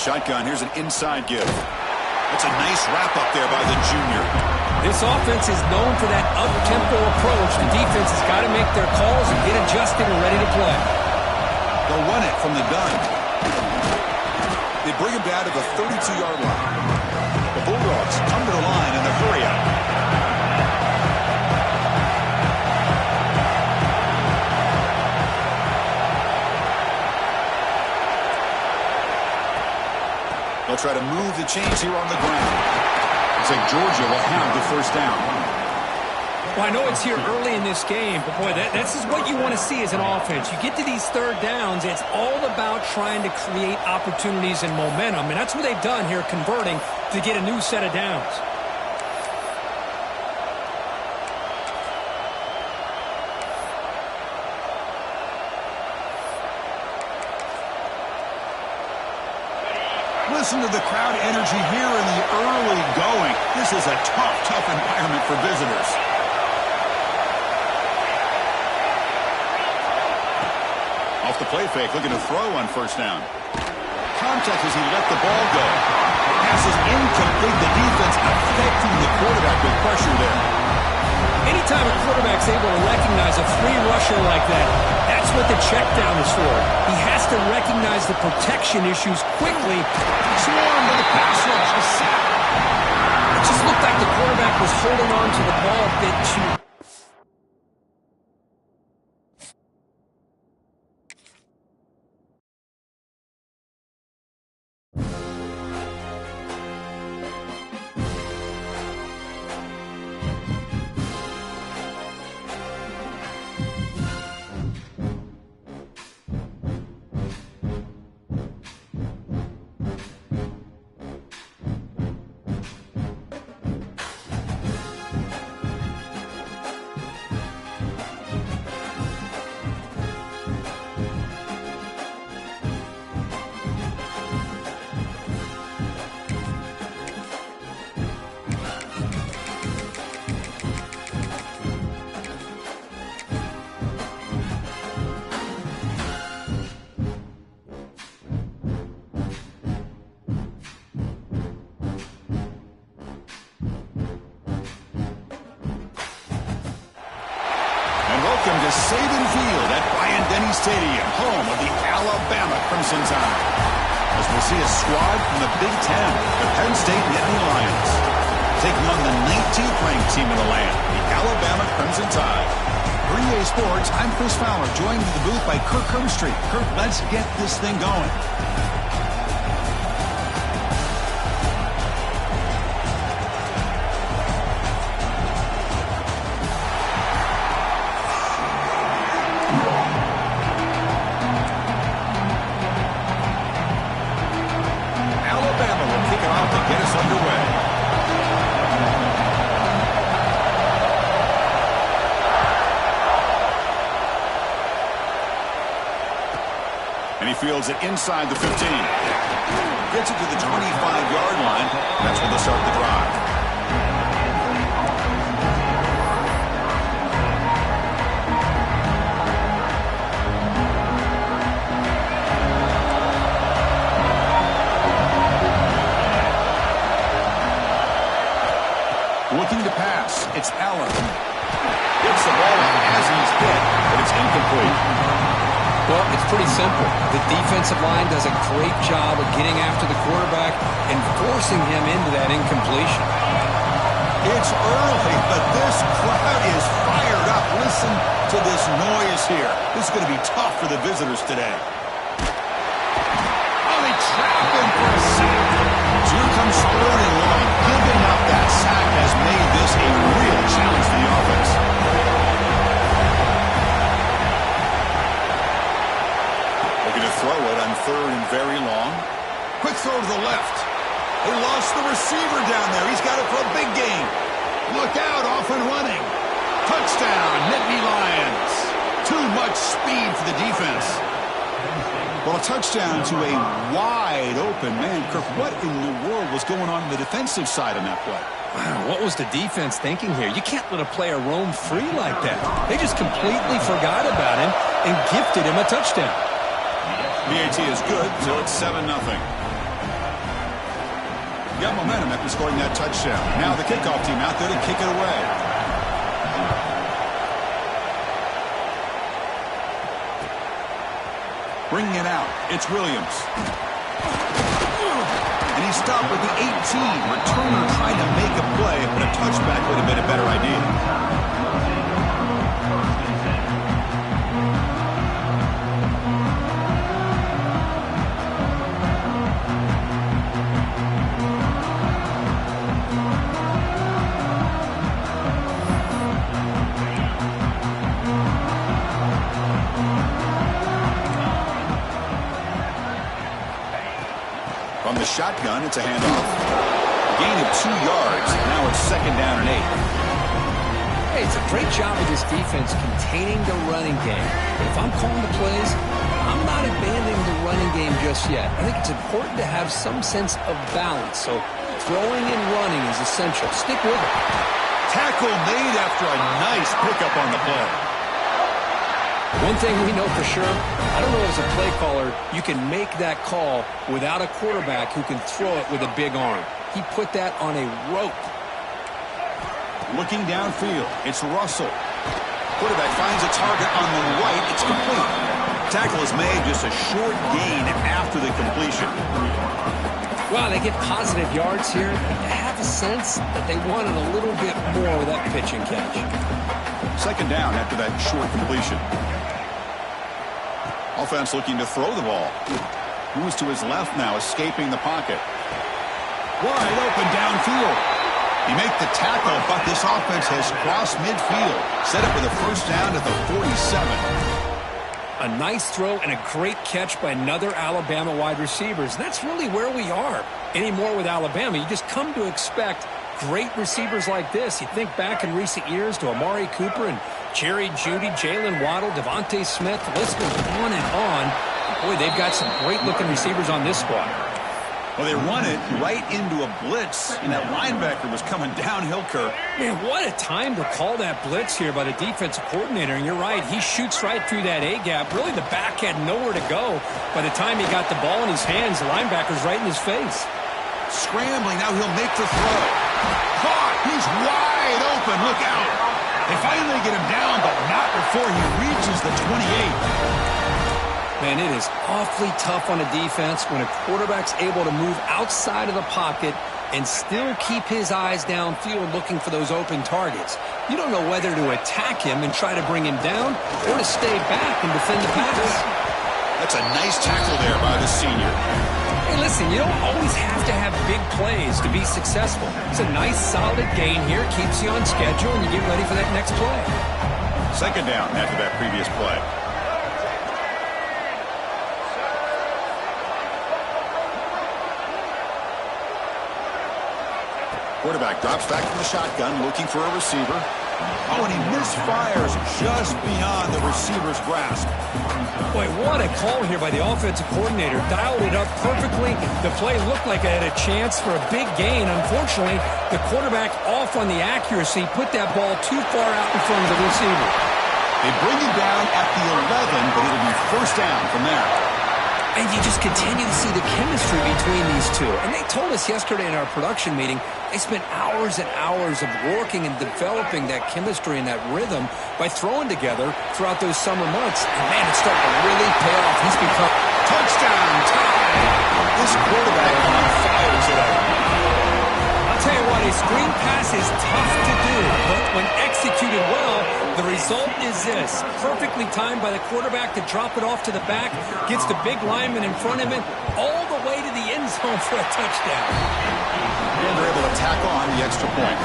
Speaker 1: Shotgun, here's an inside give. That's a nice wrap-up there by the junior.
Speaker 2: This offense is known for that up-tempo approach. The defense has got to make their calls and get adjusted and ready to play.
Speaker 1: They'll run it from the gun. They bring him down to the 32-yard line. The Bulldogs come to the line in the hurry-up. They'll try to move the chains here on the ground. Looks like Georgia will have the first down.
Speaker 2: Well, I know it's here early in this game, but boy, this is what you want to see as an offense. You get to these third downs, it's all about trying to create opportunities and momentum, and that's what they've done here, converting to get a new set of downs.
Speaker 1: Listen to the crowd energy here in the early going. This is a tough environment for visitors. Off the play fake, looking to throw on first down. Contact as he let the ball go. Pass is incomplete. The defense affecting the quarterback with pressure there.
Speaker 2: Anytime a quarterback's able to recognize a free rusher like that, that's what the check down is for. He has to recognize the protection issues quickly.
Speaker 1: Swarm with the pass rush. A sack.
Speaker 2: It just looked like the quarterback was holding on to the ball a bit too.
Speaker 1: Welcome to Saban Field at Bryant-Denny Stadium, home of the Alabama Crimson Tide. As we'll see a squad from the Big Ten, the Penn State Nittany Lions, taking on the 19th ranked team in the land, the Alabama Crimson Tide. For EA Sports, I'm Chris Fowler, joined in the booth by Kirk Herbstreit. Kirk, let's get this thing going.
Speaker 5: And he fields it inside the 15. Gets it to the 25-yard line. That's where they'll start the drive. close. It's Allen. Gets the ball out as he's hit, but it's incomplete.
Speaker 2: Well, it's pretty simple. The defensive line does a great job of getting after the quarterback and forcing him into that incompletion.
Speaker 5: It's early, but this crowd is fired up. Listen to this noise here. This is going to be tough for the visitors today. Oh, they trap him for a sack. So here comes third and long. Giving up that sack has made this a real challenge for the offense. Looking to throw it on third and very long. Quick throw to the left. They lost the receiver down there. He's got it for a big gain. Look out, off and running. Touchdown, Nittany Lions. Too much speed for the defense. Well, a touchdown to a wide open man. Kirk, what in the world was going on the defensive side on that play?
Speaker 2: Wow, what was the defense thinking here? You can't let a player roam free like that. They just completely forgot about him and gifted him a touchdown.
Speaker 5: BAT is good, so it's 7-0. Got momentum after scoring that touchdown. Now the kickoff team out there to kick it away. Bringing it out, it's Williams. And he stopped with the 18. Returner trying to make a play, but a touchback would have been a better idea. From the shotgun, it's a handoff. Gain of 2 yards. Now it's 2nd down and 8.
Speaker 2: Hey, it's a great job of this defense containing the running game. But if I'm calling the plays, I'm not abandoning the running game just yet. I think it's important to have some sense of balance. So throwing and running is essential. Stick with it.
Speaker 5: Tackle made after a nice pickup on the play.
Speaker 2: One thing we know for sure, I don't know as a play caller, you can make that call without a quarterback who can throw it with a big arm. He put that on a rope.
Speaker 5: Looking downfield, it's Russell. Quarterback finds a target on the right. It's complete. Tackle is made, just a short gain after the completion.
Speaker 2: Wow, they get positive yards here. I have a sense that they wanted a little bit more with that pitch and catch.
Speaker 5: 2nd down after that short completion. Offense looking to throw the ball. Moves to his left now, escaping the pocket. Wide open downfield. He make the tackle, but this offense has crossed midfield. Set up with a 1st down at the 47.
Speaker 2: A nice throw and a great catch by another Alabama wide receivers. And that's really where we are. Anymore with Alabama, you just come to expect great receivers like this. You think back in recent years to Amari Cooper and Jerry Jeudy, Jalen Waddle, Devontae Smith. The list goes on and on. Boy, they've got some great-looking receivers on this squad.
Speaker 5: Well, they run it right into a blitz, and that linebacker was coming downhill, Kirk.
Speaker 2: Man, what a time to call that blitz here by the defensive coordinator. And you're right, he shoots right through that A-gap. Really, the back had nowhere to go. By the time he got the ball in his hands, the linebacker's right in his face.
Speaker 5: Scrambling, now he'll make the throw. Caught, he's wide open, look out. They finally get him down, but not before he reaches the 28.
Speaker 2: Man, it is awfully tough on a defense when a quarterback's able to move outside of the pocket and still keep his eyes downfield looking for those open targets. You don't know whether to attack him and try to bring him down or to stay back and defend the pass.
Speaker 5: That's a nice tackle there by the senior.
Speaker 2: Hey, listen, you don't always have to have big plays to be successful. It's a nice, solid gain here, keeps you on schedule, and you get ready for that next play.
Speaker 5: 2nd down after that previous play. Quarterback drops back from the shotgun, looking for a receiver. Oh, and he misfires just beyond the receiver's grasp.
Speaker 2: Boy, what a call here by the offensive coordinator. Dialed it up perfectly. The play looked like it had a chance for a big gain. Unfortunately, the quarterback off on the accuracy, put that ball too far out in front of the receiver.
Speaker 5: They bring him down at the 11, but it'll be 1st down from there.
Speaker 2: And you just continue to see the chemistry between these two. And they told us yesterday in our production meeting, they spent hours and hours of working and developing that chemistry and that rhythm by throwing together throughout those summer months. And, man, it's starting to really pay off. He's become...
Speaker 5: Touchdown, tie! This quarterback on fire today.
Speaker 2: I'll tell you what, a screen pass is tough to do, but when executed well, the result is this. Perfectly timed by the quarterback to drop it off to the back, gets the big lineman in front of him, all the way to the end zone for a touchdown.
Speaker 5: And they're able to tack on the extra point.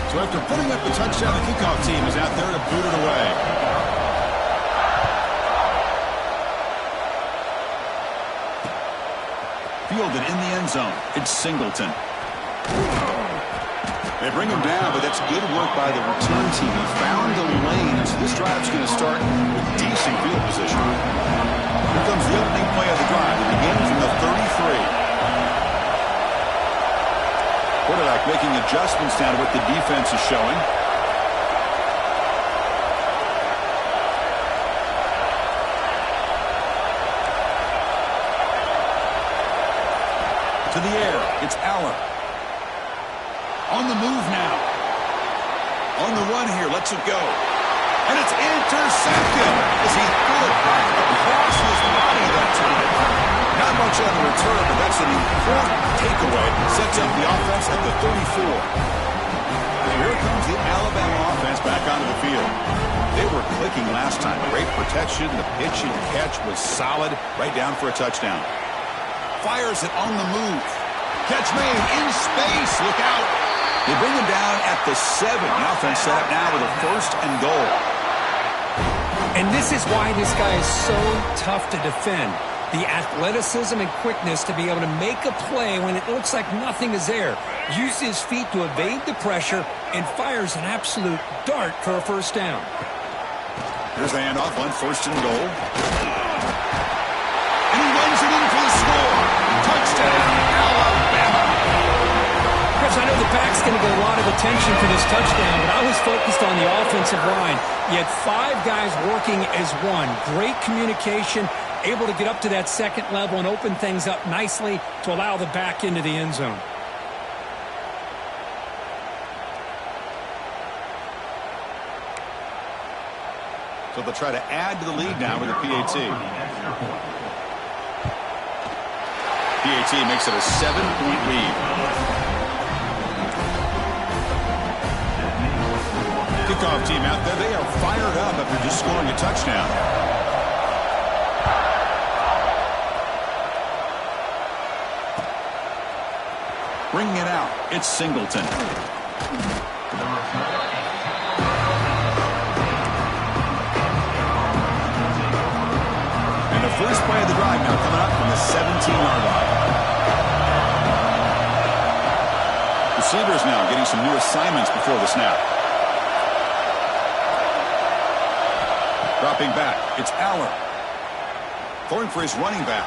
Speaker 5: So after putting up the touchdown, the kickoff team is out there to boot it away. Fielded in the end zone. It's Singleton. They bring him down, but that's good work by the return team. He found the lane, so this drive's going to start with decent field position. Here comes the opening play of the drive. It begins from the 33. Quarterback making adjustments down to what the defense is showing. To the air, it's Allen. On the move now. On the run here, lets it go. And it's intercepted as he threw it back across his body that time. Not much on the return, but that's an important takeaway. Sets up the offense at the 34. And here comes the Alabama offense back onto the field. They were clicking last time. Great protection. The pitch and catch was solid. Right down for a touchdown. Fires it on the move. Catch made in space. Look out. They bring him down at the 7. The offense set up now with a 1st and goal.
Speaker 2: And this is why this guy is so tough to defend. The athleticism and quickness to be able to make a play when it looks like nothing is there. Uses his feet to evade the pressure and fires an absolute dart for a 1st down.
Speaker 5: Here's the handoff on 1st and goal. And he runs it in for the score. Touchdown, Alabama.
Speaker 2: Chris, I know the back's going to get a lot of attention for this touchdown, but I was focused on the offensive line. You had 5 guys working as one. Great communication, able to get up to that 2nd level and open things up nicely to allow the back into the end zone.
Speaker 5: So they'll try to add to the lead now with a PAT. PAT makes it a 7-point lead. Kickoff team out there. They are fired up after just scoring a touchdown. Bringing it out, it's Singleton. And the first play of the drive now coming up from the 17-yard line. Receivers now getting some new assignments before the snap. Dropping back, it's Allen. Throwing for his running back.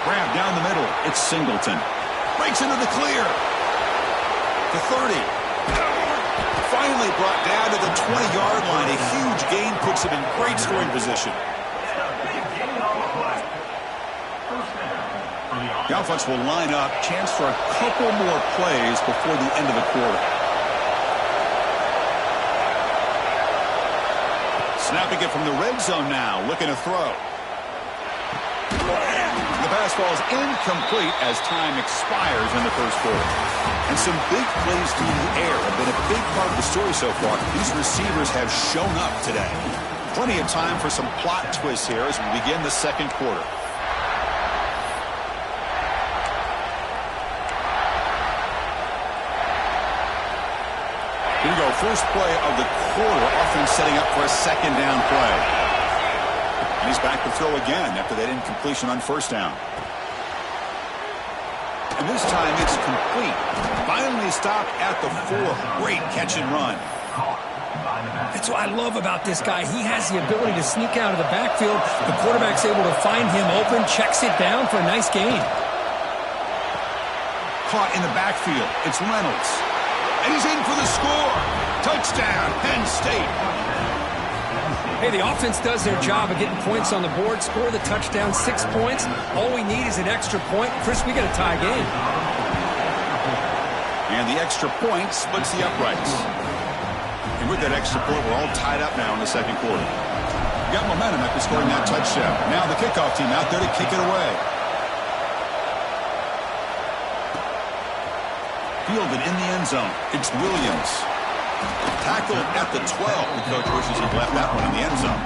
Speaker 5: Grab down the middle, it's Singleton. Breaks into the clear. To 30. Finally brought down to the 20-yard line. A huge gain puts him in great scoring position. The offense will line up. Chance for a couple more plays before the end of the quarter. Snapping it from the red zone now. Looking to throw. The pass falls incomplete as time expires in the first quarter. And some big plays through the air have been a big part of the story so far. These receivers have shown up today. Plenty of time for some plot twists here as we begin the second quarter. Here we go. First play of the quarter. Offense setting up for a 2nd down play. And he's back to throw again after that incompletion on 1st down. And this time it's complete. Finally stopped at the 4. Great catch and run.
Speaker 2: That's what I love about this guy. He has the ability to sneak out of the backfield. The quarterback's able to find him open, checks it down for a nice gain.
Speaker 5: Caught in the backfield. It's Reynolds. And he's in for the score. Touchdown, Penn State.
Speaker 2: Hey, Hey, the offense does their job of getting points on the board, score the touchdown, 6 points. All we need is an extra point. Chris, we got a tie game.
Speaker 5: And the extra point splits the uprights. And with that extra point, we're all tied up now in the second quarter. We got momentum after scoring that touchdown. Now the kickoff team out there to kick it away. Fielded in the end zone. It's Williams. Tackled at the 12. The coach wishes he'd left that one in the end zone.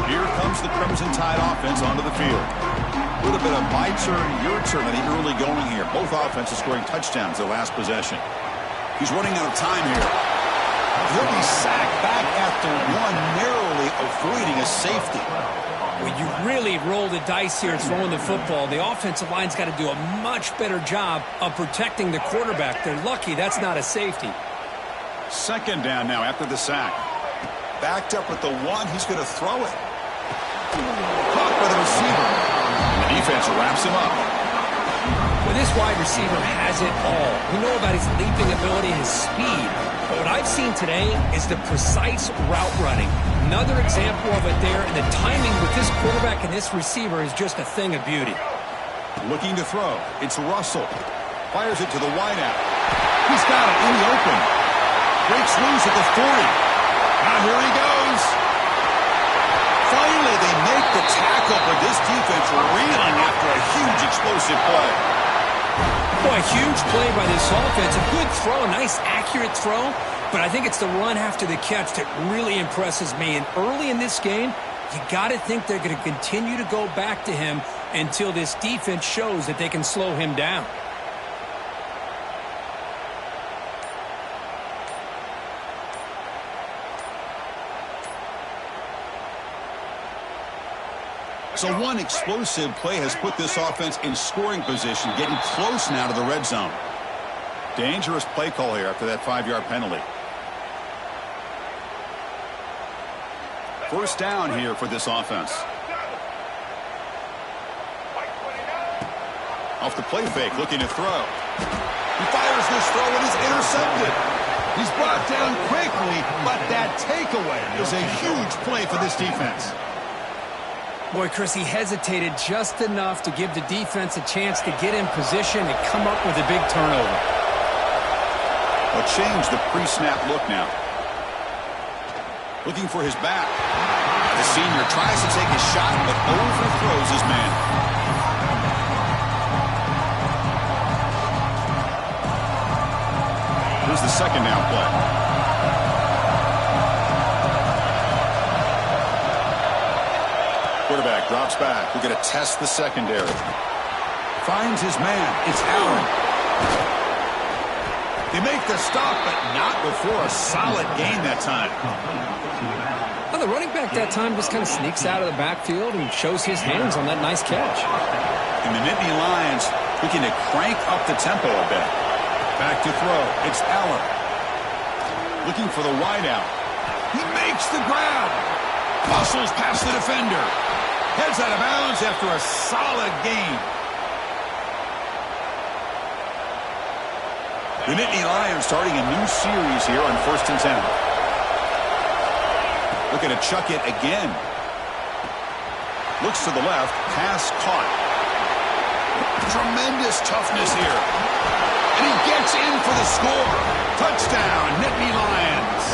Speaker 5: Here comes the Crimson Tide offense onto the field. A little bit of my turn, your turn in the early going here. Both offenses scoring touchdowns their last possession. He's running out of time here. He'll be sacked back after one, narrowly avoiding a safety.
Speaker 2: Well, you really roll the dice here throwing the football. The offensive line's got to do a much better job of protecting the quarterback. They're lucky that's not a safety.
Speaker 5: Second down now after the sack. Backed up with the one. He's going to throw it. Caught by the receiver. And the defense wraps him up.
Speaker 2: Well, this wide receiver has it all. We know about his leaping ability and his speed. But what I've seen today is the precise route running. Another example of it there, and the timing with this quarterback and this receiver is just a thing of beauty.
Speaker 5: Looking to throw. It's Russell. Fires it to the wideout. He's got it in the open. Breaks loose at the 40. Now here he goes. Finally, they make the tackle, but this defense reeling after a huge explosive play.
Speaker 2: Boy, huge play by this offense. A good throw, a nice accurate throw. But I think it's the run after the catch that really impresses me. And early in this game, you got to think they're going to continue to go back to him until this defense shows that they can slow him down.
Speaker 5: So one explosive play has put this offense in scoring position, getting close now to the red zone. Dangerous play call here after that 5-yard penalty. First down here for this offense. Off the play fake, looking to throw. He fires this throw and is intercepted. He's brought down quickly, but that takeaway is a huge play for this defense.
Speaker 2: Boy, Chris, he hesitated just enough to give the defense a chance to get in position and come up with a big turnover.
Speaker 5: Well, change the pre-snap look now. Looking for his back. The senior tries to take a shot, but overthrows his man. Here's the second down play. Quarterback drops back. We're going to test the secondary. Finds his man. It's Allen. They make the stop, but not before a solid gain that time.
Speaker 2: Well, the running back that time just kind of sneaks out of the backfield and shows his hands on that nice catch.
Speaker 5: And the Nittany Lions looking to crank up the tempo a bit. Back to throw. It's Allen. Looking for the wideout. He makes the grab. Muscles past the defender. Heads out of bounds after a solid gain. The Nittany Lions starting a new series here on 1st and 10. Looking to chuck it again. Looks to the left. Pass caught. Tremendous toughness here. And he gets in for the score. Touchdown, Nittany Lions.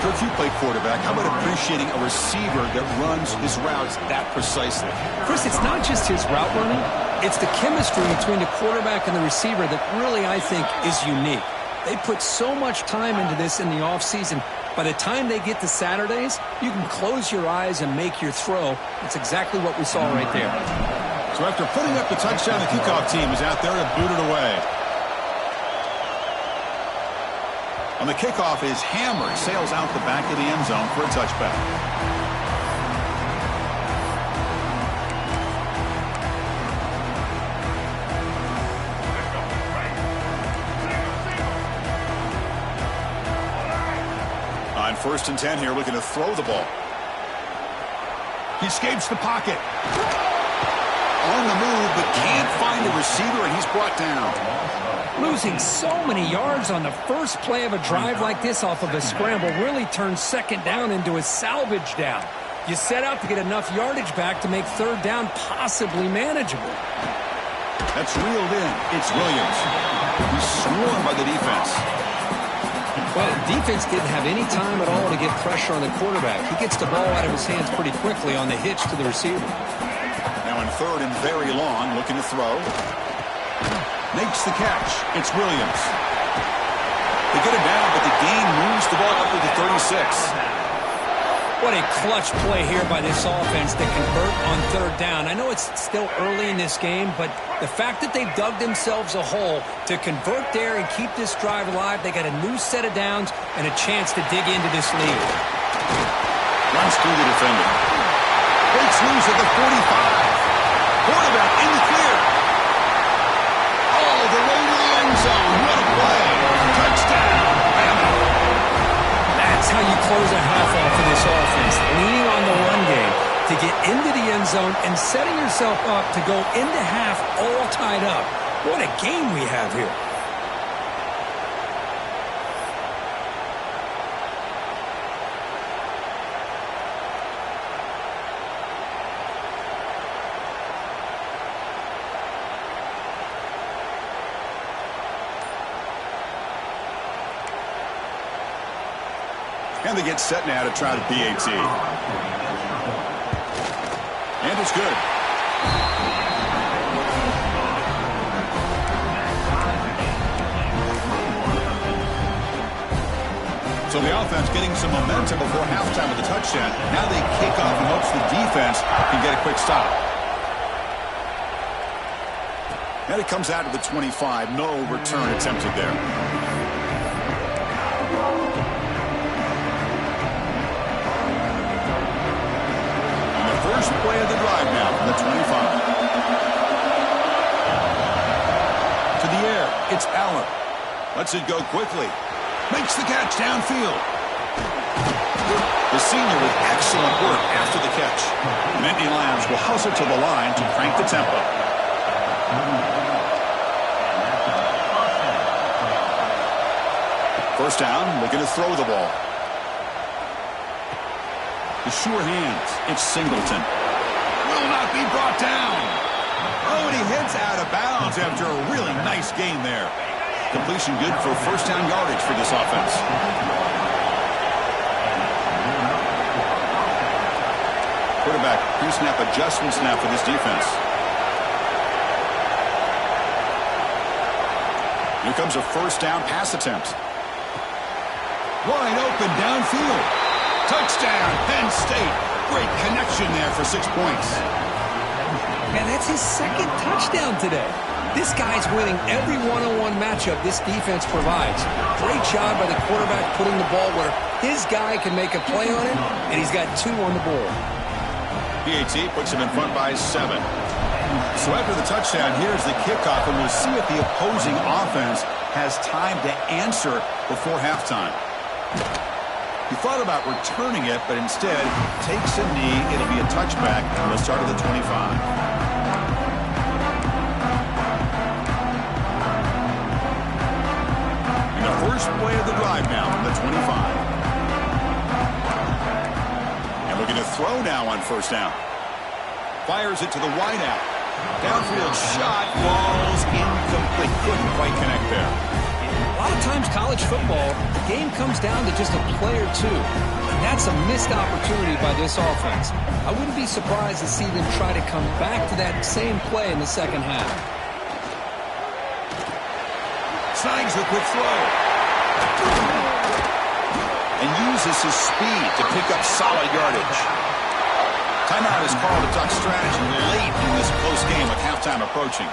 Speaker 5: Coach, you play quarterback. How about appreciating a receiver that runs his routes that precisely?
Speaker 2: Chris, it's not just his route running. It's the chemistry between the quarterback and the receiver that really, I think, is unique. They put so much time into this in the offseason. By the time they get to Saturdays, you can close your eyes and make your throw. It's exactly what we saw right there.
Speaker 5: So after putting up the touchdown, the kickoff team is out there to boot it away. On the kickoff is hammered, sails out the back of the end zone for a touchback. On 1st and 10 here, looking to throw the ball. He escapes the pocket. on the move, but can't find a receiver, and he's brought down.
Speaker 2: Losing so many yards on the first play of a drive like this off of a scramble really turns second down into a salvage down. You set out to get enough yardage back to make third down possibly manageable.
Speaker 5: That's reeled in. It's Williams. He's swarmed by the defense.
Speaker 2: Well, the defense didn't have any time at all to get pressure on the quarterback. He gets the ball out of his hands pretty quickly on the hitch to the receiver.
Speaker 5: Now in third and very long, looking to throw. Makes the catch. It's Williams. They get it down, but the gain moves the ball up to the 36.
Speaker 2: What a clutch play here by this offense to convert on third down. I know it's still early in this game, but the fact that they've dug themselves a hole to convert there and keep this drive alive, they got a new set of downs and a chance to dig into this lead.
Speaker 5: Runs through the defender. Breaks loose at the 45. Quarterback in the clear. All the way to the end zone. What a play. Touchdown. Bama.
Speaker 2: That's how you close a half off of this offense, leaning on the run game to get into the end zone and setting yourself up to go into half all tied up. What a game we have here.
Speaker 5: And they get set now to try the PAT. And it's good. So the offense getting some momentum before halftime with the touchdown. Now they kick off in hopes the defense can get a quick stop. And it comes out to the 25. No return attempted there. First play of the drive now from the 25. To the air, it's Allen. Lets it go quickly. Makes the catch downfield. The senior with excellent work after the catch. Nittany Lions will hustle to the line to crank the tempo. First down, looking to throw the ball. The sure hands. It's Singleton. Will not be brought down. Oh, and he heads out of bounds after a really nice game there. Completion good for first down yardage for this offense. Quarterback pre-snap adjustments now for this defense. Here comes a first down pass attempt. Wide open downfield. Touchdown, Penn State. Great connection there for 6 points.
Speaker 2: And that's his second touchdown today. This guy's winning every one-on-one matchup this defense provides. Great job by the quarterback putting the ball where his guy can make a play on it, and he's got 2 on the board.
Speaker 5: PAT puts him in front by 7. So after the touchdown, here's the kickoff, and we'll see if the opposing offense has time to answer before halftime. He thought about returning it, but instead takes a knee. It'll be a touchback from the start of the 25. And the first play of the drive now from the 25. And looking to throw now on first down. Fires it to the wideout. Downfield shot falls incomplete. Couldn't quite connect there.
Speaker 2: A lot of times college football, the game comes down to just a play or two. And that's a missed opportunity by this offense. I wouldn't be surprised to see them try to come back to that same play in the second half.
Speaker 5: Snags the quick throw. And uses his speed to pick up solid yardage. Timeout is called to duck strategy late in this close game with halftime approaching.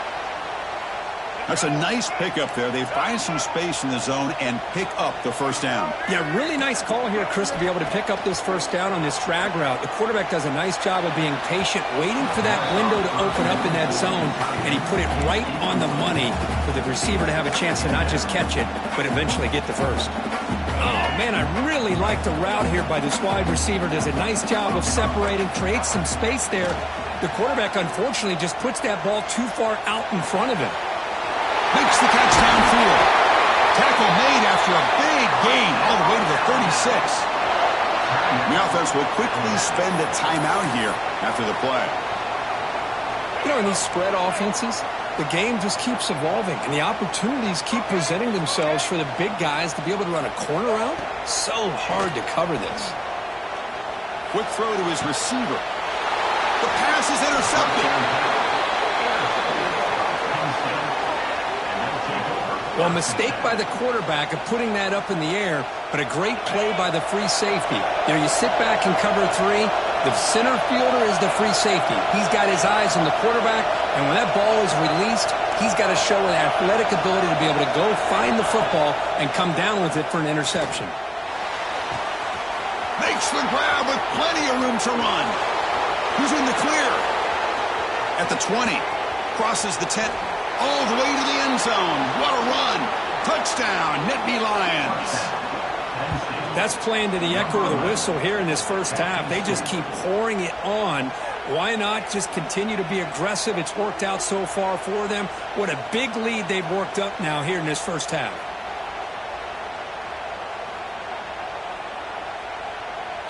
Speaker 5: That's a nice pickup there. They find some space in the zone and pick up the first down.
Speaker 2: Yeah, really nice call here, Chris, to be able to pick up this first down on this drag route. The quarterback does a nice job of being patient, waiting for that window to open up in that zone, and he put it right on the money for the receiver to have a chance to not just catch it, but eventually get the first. Oh, man, I really like the route here by this wide receiver. Does a nice job of separating, creates some space there, The quarterback, unfortunately, just puts that ball too far out in front of him.
Speaker 5: Makes the catch downfield. Tackle made after a big gain all the way to the 36. The offense will quickly spend a timeout here after the play.
Speaker 2: You know, in these spread offenses, the game just keeps evolving, and the opportunities keep presenting themselves for the big guys to be able to run a corner out. So hard to cover this.
Speaker 5: Quick throw to his receiver. The pass is intercepted.
Speaker 2: Well, a mistake by the quarterback of putting that up in the air, but a great play by the free safety. You know, you sit back and cover three. The center fielder is the free safety. He's got his eyes on the quarterback, and when that ball is released, he's got to show an athletic ability to be able to go find the football and come down with it for an interception.
Speaker 5: Makes the grab with plenty of room to run. Who's in the clear? At the 20. Crosses the 10. All the way to the end zone. What a run. Touchdown, Nittany Lions.
Speaker 2: That's playing to the echo of the whistle here in this first half. They just keep pouring it on. Why not just continue to be aggressive? It's worked out so far for them. What a big lead they've worked up now here in this first half.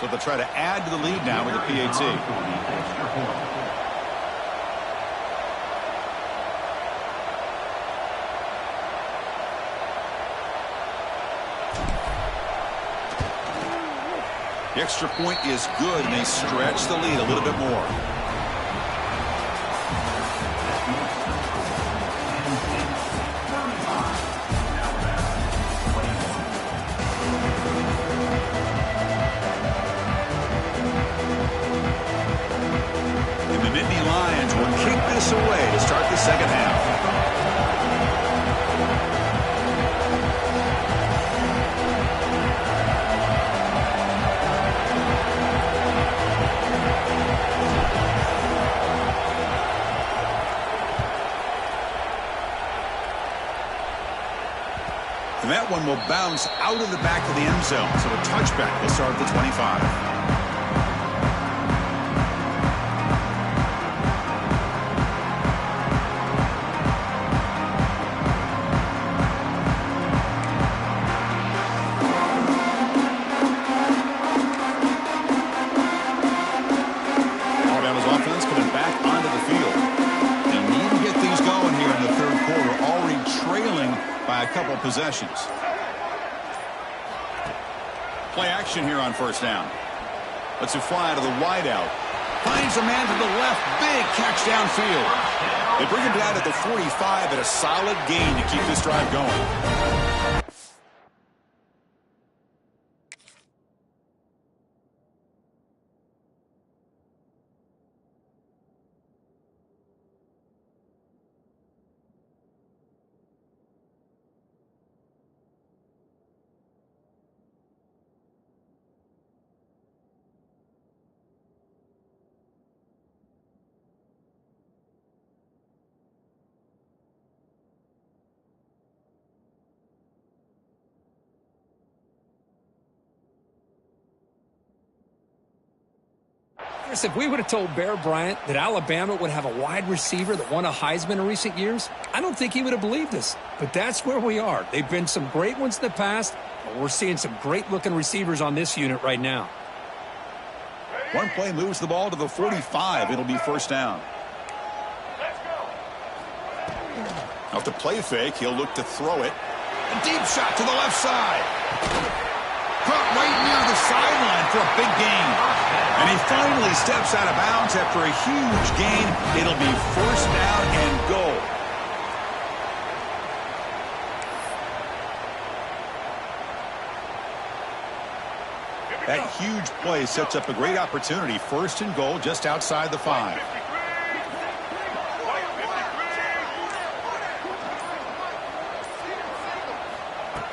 Speaker 5: So they'll try to add to the lead now with the PAT. The extra point is good, and they stretch the lead a little bit more. And the Nittany Lions will kick this away to start the second half. And that one will bounce out of the back of the end zone. So a touchback will start at the 25. Alabama's offense coming back onto the field. They need to get things going here in the third quarter, already trailing by a couple possessions. Play action here on first down. Lets it fly to the wideout. Finds a man to the left. Big catch downfield. They bring him down at the 45 at a solid gain to keep this drive going.
Speaker 2: Chris, if we would have told Bear Bryant that Alabama would have a wide receiver that won a Heisman in recent years, I don't think he would have believed us. But that's where we are. They've been some great ones in the past, but we're seeing some great-looking receivers on this unit right now.
Speaker 5: One play moves the ball to the 45. It'll be first down. Off the play fake, he'll look to throw it. A deep shot to the left side. Caught right near the sideline for a big gain. And he finally steps out of bounds after a huge gain. It'll be first down and goal. That huge play sets up a great opportunity. First and goal just outside the 5.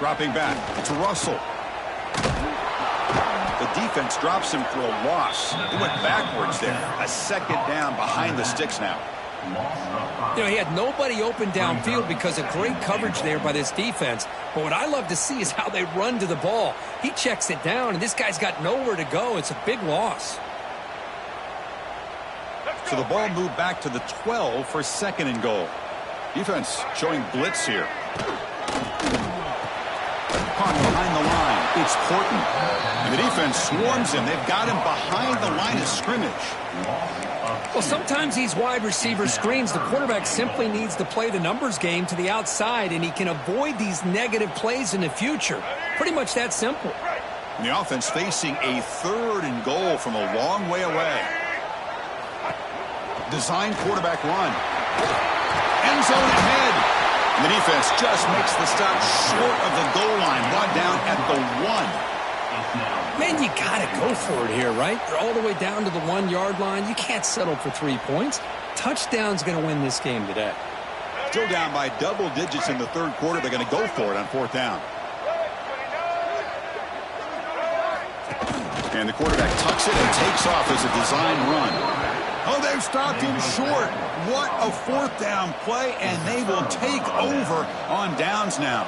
Speaker 5: Dropping back. It's Russell. The defense drops him for a loss. He went backwards there. A second down behind the sticks now.
Speaker 2: You know, he had nobody open downfield because of great coverage there by this defense. But what I love to see is how they run to the ball. He checks it down, and this guy's got nowhere to go. It's a big loss.
Speaker 5: So the ball moved back to the 12 for 2nd and goal. Defense showing blitz here. Caught behind the line. It's Horton. And the defense swarms him. They've got him behind the line of scrimmage.
Speaker 2: Well, sometimes these wide receiver screens, the quarterback simply needs to play the numbers game to the outside, and he can avoid these negative plays in the future. Pretty much that simple.
Speaker 5: And the offense facing a 3rd and goal from a long way away. Design quarterback run. End zone ahead. And the defense just makes the stop short of the goal line. Brought down at the 1.
Speaker 2: Man, you got to go for it here, right? You're all the way down to the 1-yard line. You can't settle for 3 points. Touchdown's going to win this game today.
Speaker 5: Still down by double digits in the 3rd quarter. They're going to go for it on 4th down. And the quarterback tucks it and takes off as a design run. Oh, they've stopped him short. What a 4th down play, and they will take over on downs now.